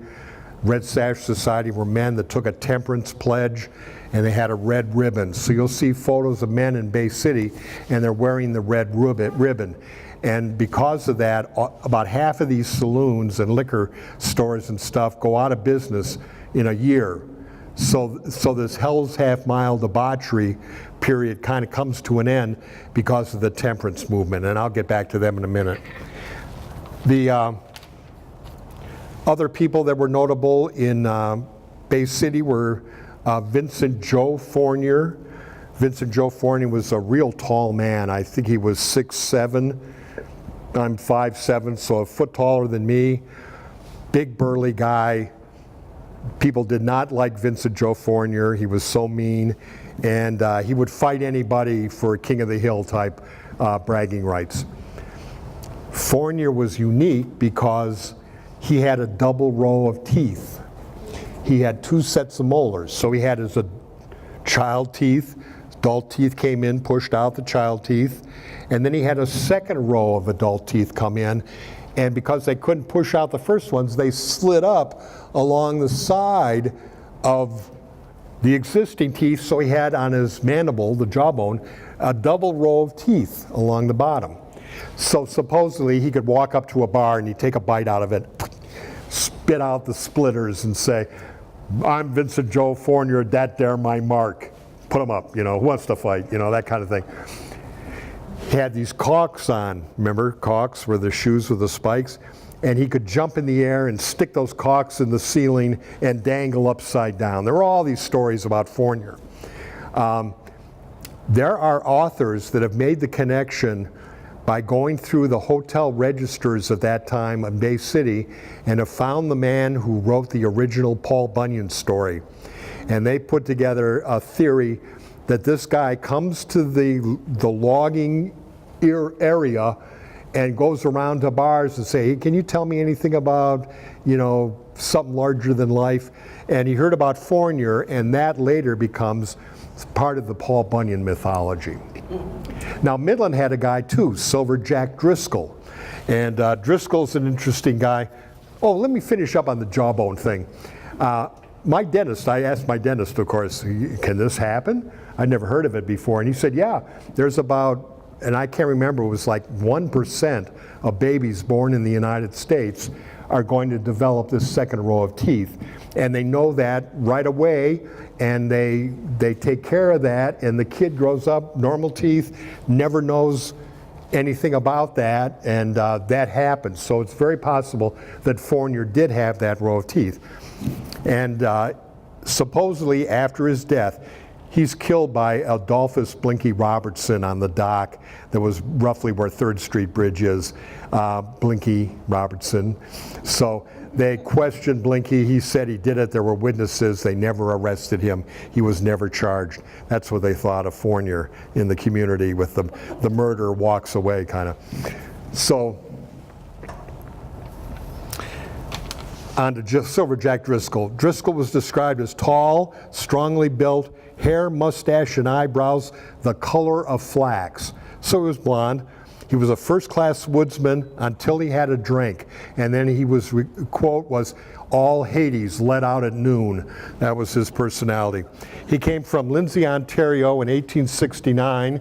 Red Sash Society were men that took a temperance pledge, and they had a red ribbon. So you'll see photos of men in Bay City, and they're wearing the red ribbon. And because of that, about half of these saloons and liquor stores and stuff go out of business in a year So this Hell's Half Mile debauchery period kind of comes to an end because of the temperance movement, and I'll get back to them in a minute. The other people that were notable in Bay City were Vincent Joe Fornear. Vincent Joe Fornear was a real tall man. I think he was 6'7". I'm 5'7", so a foot taller than me. Big burly guy. People did not like Vincent Joe Fornear. He was so mean, and he would fight anybody for King of the Hill type bragging rights. Fornear was unique because he had a double row of teeth. He had 2 sets of molars. So he had his child teeth, adult teeth came in, pushed out the child teeth, and then he had a second row of adult teeth come in, and because they couldn't push out the first ones, they slid up along the side of the existing teeth, so he had on his mandible, the jawbone, a double row of teeth along the bottom. So supposedly he could walk up to a bar and he'd take a bite out of it, spit out the splitters and say, "I'm Vincent Joe Fornear, that there my mark. Put them up, you know, who wants to fight?" You know, that kind of thing. He had these caulks on, remember, caulks were the shoes with the spikes, and he could jump in the air and stick those caulks in the ceiling and dangle upside down. There were all these stories about Fornear. There are authors that have made the connection by going through the hotel registers at that time in Bay City and have found the man who wrote the original Paul Bunyan story. And they put together a theory that this guy comes to the logging area and goes around to bars and say, "Hey, can you tell me anything about, you know, something larger than life?" And he heard about Fornear, and that later becomes part of the Paul Bunyan mythology. Now Midland had a guy too, Silver JackDriscoll. And Driscoll's an interesting guy. Oh, let me finish up on the jawbone thing. My dentist, I asked my dentist, of course, can this happen? I'd never heard of it before. And he said, yeah, there's about, and I can't remember, it was like 1% of babies born in the United States are going to develop this second row of teeth. And they know that right away, and they take care of that, and the kid grows up, normal teeth, never knows anything about that, and that happens. So it's very possible that Fornear did have that row of teeth. And supposedly after his death, he's killed by Adolphus Blinky Robertson on the dock that was roughly where 3rd Street Bridge is, Blinky Robertson. So they questioned Blinky. He said he did it. There were witnesses. They never arrested him. He was never charged. That's what they thought of Fornear in the community, with the murder walks away kind of. So on to Silver JackDriscoll. Driscoll was described as tall, strongly built, hair, mustache, and eyebrows the color of flax. So he was blonde. He was a first-class woodsman until he had a drink. And then he was, quote, was all Hades let out at noon. That was his personality. He came from Lindsay, Ontario in 1869.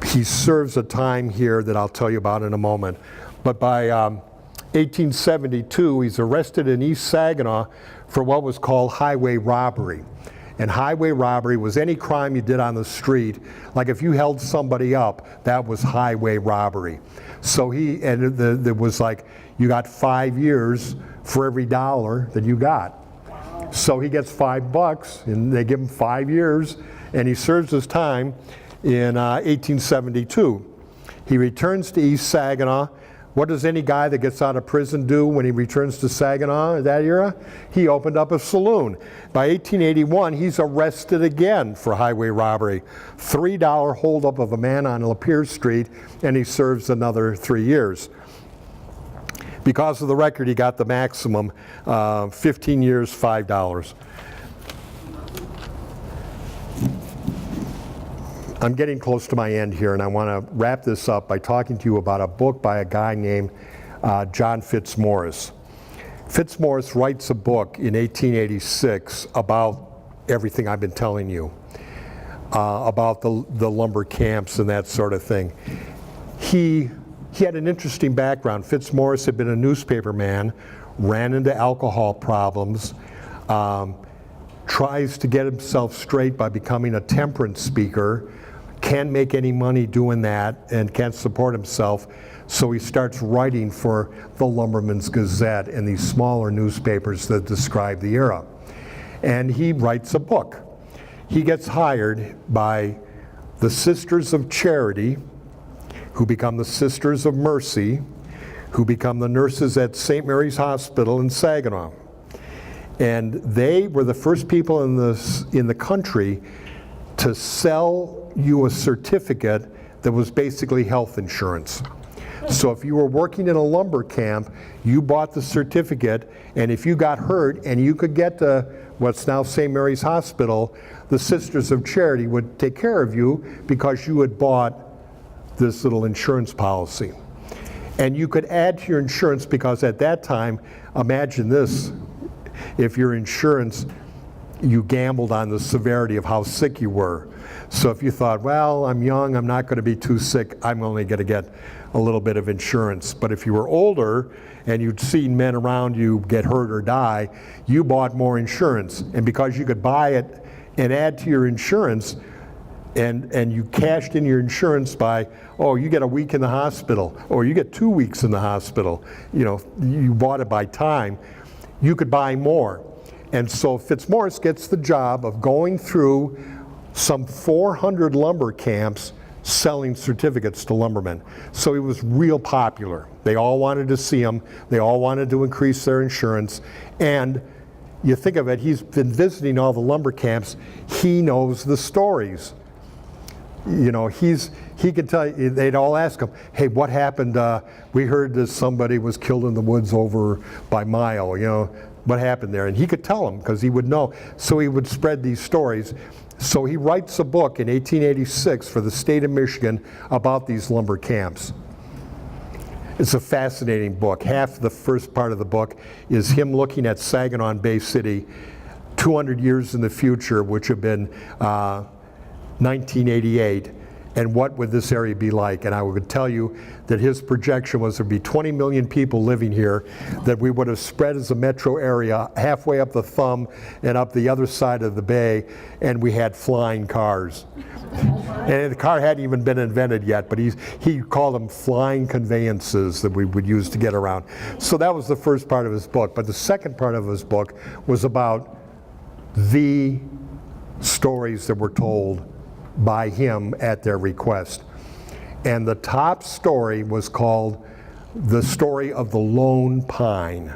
He serves a time here that I'll tell you about in a moment. But by 1872, he's arrested in East Saginaw for what was called highway robbery. And highway robbery was any crime you did on the street. Like if you held somebody up, that was highway robbery. So it was like, you got 5 years for every dollar that you got. So he gets $5, and they give him 5 years, and he serves his time in 1872. He returns to East Saginaw. What does any guy that gets out of prison do when he returns to Saginaw in that era? He opened up a saloon. By 1881, he's arrested again for highway robbery. $3 holdup of a man on Lapeer Street, and he serves another 3 years. Because of the record, he got the maximum, 15 years, $5. I'm getting close to my end here, and I want to wrap this up by talking to you about a book by a guy named John Fitzmaurice. Fitzmaurice writes a book in 1886 about everything I've been telling you, about the lumber camps and that sort of thing. He had an interesting background. Fitzmaurice had been a newspaper man, ran into alcohol problems, tries to get himself straight by becoming a temperance speaker, can't make any money doing that and can't support himself, so he starts writing for the Lumberman's Gazette and these smaller newspapers that describe the era. And he writes a book. He gets hired by the Sisters of Charity, who become the Sisters of Mercy, who become the nurses at St. Mary's Hospital in Saginaw. And they were the first people in the country to sell you a certificate that was basically health insurance. So if you were working in a lumber camp, you bought the certificate, and if you got hurt and you could get to what's now St. Mary's Hospital, the Sisters of Charity would take care of you because you had bought this little insurance policy. And you could add to your insurance because at that time, imagine this, if your insurance, you gambled on the severity of how sick you were. So if you thought, well, I'm young, I'm not going to be too sick, I'm only going to get a little bit of insurance. But if you were older and you'd seen men around you get hurt or die, you bought more insurance. And because you could buy it and add to your insurance, and you cashed in your insurance by, oh, you get a week in the hospital, or you get 2 weeks in the hospital, you bought it by time, you could buy more. And so Fitzmaurice gets the job of going through some 400 lumber camps selling certificates to lumbermen. So he was real popular. They all wanted to see him. They all wanted to increase their insurance. And you think of it, he's been visiting all the lumber camps. He knows the stories. He could tell you, they'd all ask him, hey, what happened? We heard that somebody was killed in the woods over by Mile, what happened there? And he could tell them because he would know. So he would spread these stories. So he writes a book in 1886 for the state of Michigan about these lumber camps. It's a fascinating book. Half the first part of the book is him looking at Saginaw and Bay City 200 years in the future, which have been 1988, and what would this area be like? And I would tell you that his projection was there'd be 20 million people living here, that we would have spread as a metro area halfway up the Thumb and up the other side of the bay, and we had flying cars. And the car hadn't even been invented yet, but he called them flying conveyances that we would use to get around. So that was the first part of his book. But the second part of his book was about the stories that were told by him at their request. And the top story was called The Story of the Lone Pine.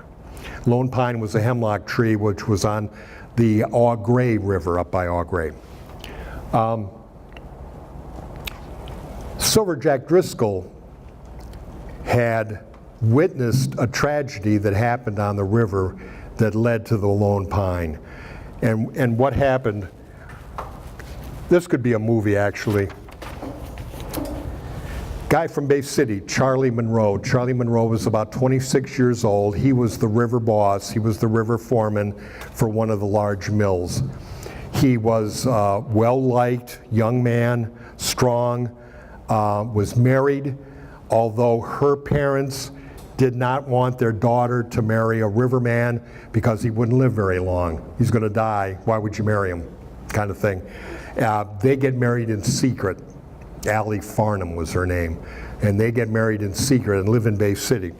Lone Pine was a hemlock tree which was on the Augrey River up by Augrey. Silver JackDriscoll had witnessed a tragedy that happened on the river that led to the Lone Pine. And what happened, this could be a movie actually. Guy from Bay City, Charlie Monroe. Charlie Monroe was about 26 years old. He was the river boss. He was the river foreman for one of the large mills. He was well-liked, young man, strong, was married, although her parents did not want their daughter to marry a riverman because he wouldn't live very long. He's going to die. Why would you marry him? Kind of thing. They get married in secret. Allie Farnham was her name. And they get married in secret and live in Bay City.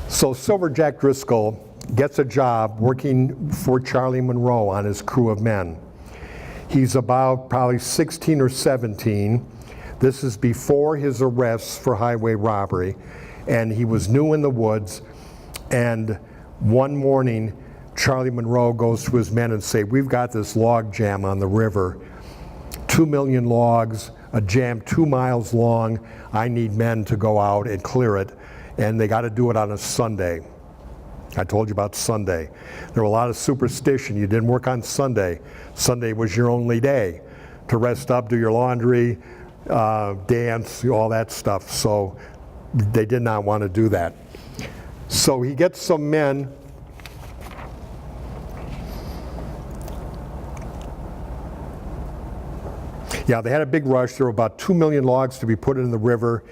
So Silver JackDriscoll gets a job working for Charlie Monroe on his crew of men. He's about probably 16 or 17. This is before his arrests for highway robbery. And he was new in the woods. And one morning, Charlie Monroe goes to his men and say, we've got this log jam on the river, 2 million logs, a jam 2 miles long. I need men to go out and clear it, and they got to do it on a Sunday. I told you about Sunday. There were a lot of superstition. You didn't work on Sunday. Sunday was your only day to rest up, do your laundry, dance, all that stuff. So they did not want to do that. So he gets some men. Yeah, they had a big rush. There were about 2 million logs to be put in the river.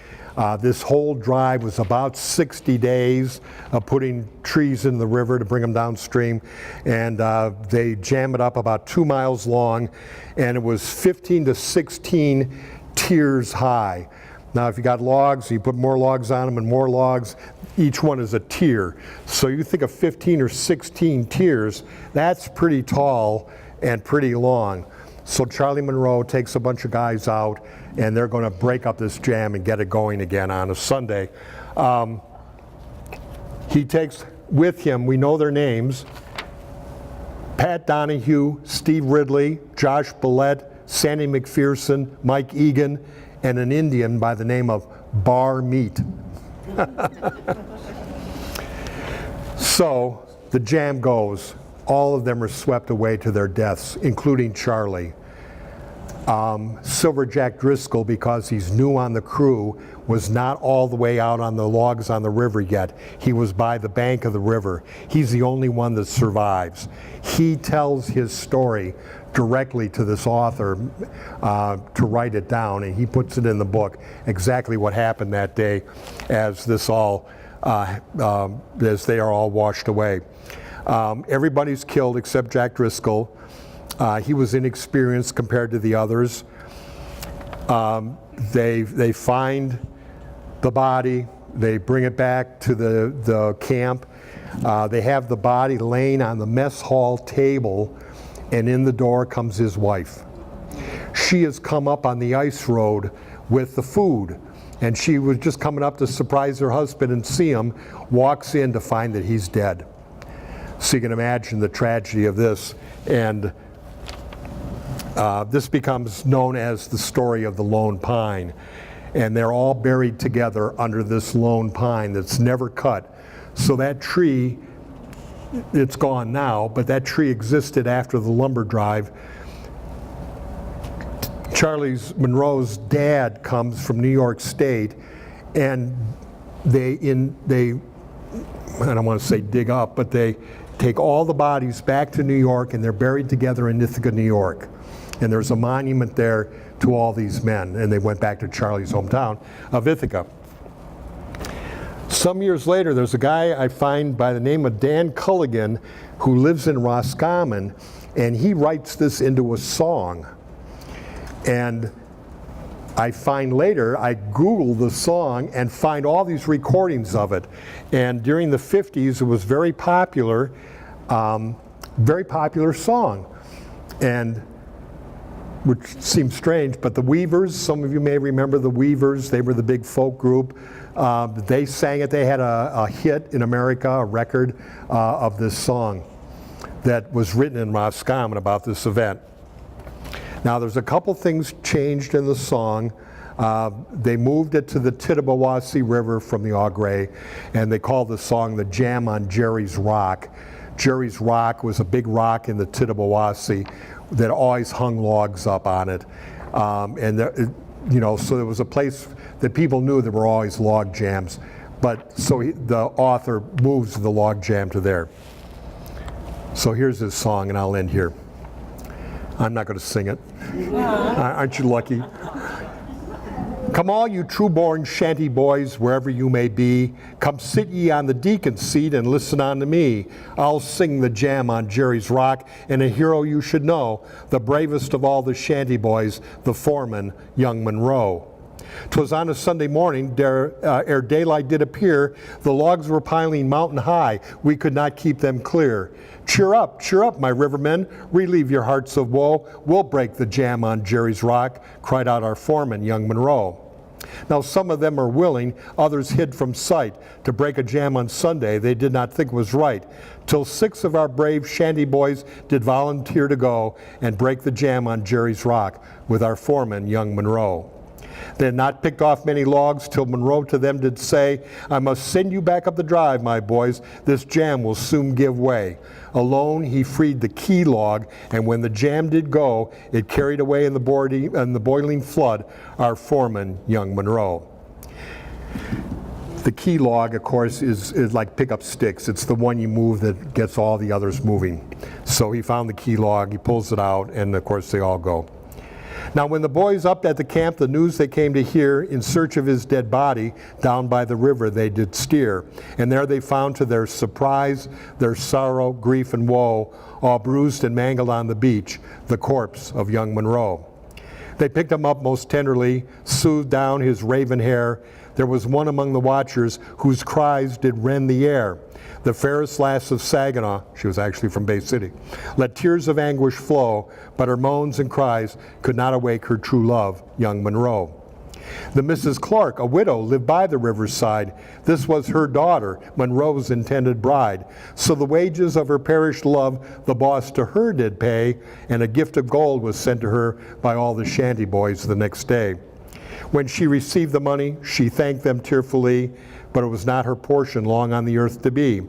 This whole drive was about 60 days of putting trees in the river to bring them downstream, and they jam it up about 2 miles long, and it was 15 to 16 tiers high. Now if you got logs, you put more logs on them and more logs, each one is a tier. So you think of 15 or 16 tiers, that's pretty tall and pretty long. So Charlie Monroe takes a bunch of guys out, and they're going to break up this jam and get it going again on a Sunday. He takes with him, we know their names, Pat Donahue, Steve Ridley, Josh Billette, Sandy McPherson, Mike Egan, and an Indian by the name of Bar Meat. So the jam goes. All of them are swept away to their deaths, including Charlie. Silver JackDriscoll, because he's new on the crew, was not all the way out on the logs on the river yet. He was by the bank of the river. He's the only one that survives. He tells his story directly to this author to write it down, and he puts it in the book, exactly what happened that day as this all, as they are all washed away. Everybody's killed except JackDriscoll. He was inexperienced compared to the others. They find the body, they bring it back to the camp. They have the body laying on the mess hall table, and in the door comes his wife. She has come up on the ice road with the food, and she was just coming up to surprise her husband and see him, walks in to find that he's dead. So you can imagine the tragedy of this, and this becomes known as the story of the lone pine. And they're all buried together under this lone pine that's never cut. So that tree, it's gone now, but that tree existed after the lumber drive. Charlie Monroe's dad comes from New York State, and they I don't want to say dig up, but they take all the bodies back to New York, and they're buried together in Ithaca, New York. And there's a monument there to all these men, and they went back to Charlie's hometown of Ithaca. Some years later, there's a guy I find by the name of Dan Culligan who lives in Roscommon, and he writes this into a song. And I find later, I Google the song and find all these recordings of it. And during the 50s, it was very popular song. And which seems strange, but the Weavers, some of you may remember the Weavers, they were the big folk group. They sang it, they had a hit in America, a record of this song that was written in Roscommon about this event. Now there's a couple things changed in the song. They moved it to the Tittabawassee River from the Au Gres, and they called the song The Jam on Jerry's Rock. Jerry's Rock was a big rock in the Tittabawassee that always hung logs up on it. And there, you know, so there was a place that people knew there were always log jams. But so the author moves the log jam to there. So here's his song, and I'll end here. I'm not going to sing it. Aren't you lucky? Come all you true-born shanty boys, wherever you may be, come sit ye on the deacon's seat and listen unto me. I'll sing the jam on Jerry's Rock, and a hero you should know, the bravest of all the shanty boys, the foreman, young Monroe. 'Twas on a Sunday morning, ere daylight did appear, the logs were piling mountain high, we could not keep them clear. Cheer up, my rivermen, relieve your hearts of woe, we'll break the jam on Jerry's Rock, cried out our foreman, young Monroe. Now some of them are willing, others hid from sight. To break a jam on Sunday they did not think was right, till 6 of our brave shanty boys did volunteer to go and break the jam on Jerry's Rock with our foreman, young Monroe. They had not picked off many logs till Monroe to them did say, I must send you back up the drive, my boys, this jam will soon give way. Alone he freed the key log, and when the jam did go, it carried away in the boiling flood our foreman, young Monroe. The key log, of course, is like pick up sticks. It's the one you move that gets all the others moving. So he found the key log, he pulls it out, and of course they all go. Now, when the boys upped at the camp the news they came to hear, in search of his dead body, down by the river they did steer. And there they found, to their surprise, their sorrow, grief, and woe, all bruised and mangled on the beach, the corpse of young Monroe. They picked him up most tenderly, soothed down his raven hair. There was one among the watchers whose cries did rend the air. The fairest lass of Saginaw, she was actually from Bay City, let tears of anguish flow, but her moans and cries could not awake her true love, young Monroe. The Mrs. Clark, a widow, lived by the river's side. This was her daughter, Monroe's intended bride. So the wages of her perished love the boss to her did pay, and a gift of gold was sent to her by all the Shanty boys the next day. When she received the money, she thanked them tearfully, but it was not her portion long on the earth to be.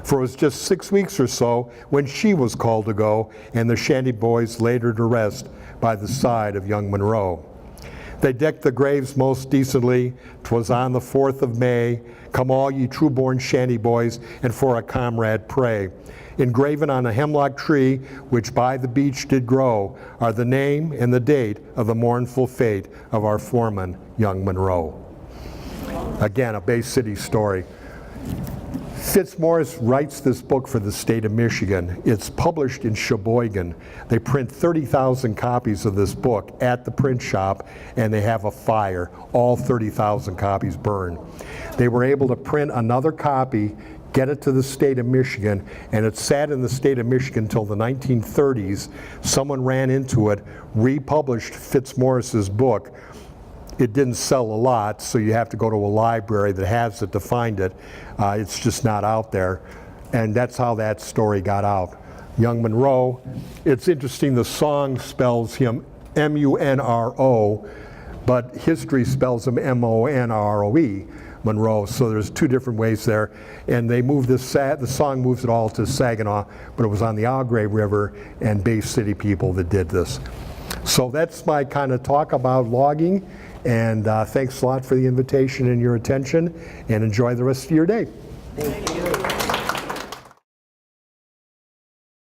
For it was just 6 weeks or so when she was called to go, and the Shanty boys laid her to rest by the side of young Monroe. They decked the graves most decently. 'Twas on the 4th of May. Come all ye true-born Shanty boys, and for a comrade pray. Engraven on a hemlock tree, which by the beach did grow, are the name and the date of the mournful fate of our foreman, young Monroe. Again, a Bay City story. Fitzmaurice writes this book for the state of Michigan. It's published in Sheboygan. They print 30,000 copies of this book at the print shop, and they have a fire. All 30,000 copies burn. They were able to print another copy, get it to the state of Michigan, and it sat in the state of Michigan until the 1930s. Someone ran into it, republished Fitzmaurice's book. It didn't sell a lot, so you have to go to a library that has it to find it. It's just not out there. And that's how that story got out. Young Monroe, it's interesting, the song spells him M-U-N-R-O, but history spells him M-O-N-R-O-E, Monroe, so there's two different ways there. And they moved this, the song moves it all to Saginaw, but it was on the Augrey River and Bay City people that did this. So that's my kind of talk about logging. And thanks a lot for the invitation and your attention, and enjoy the rest of your day.
Thank you.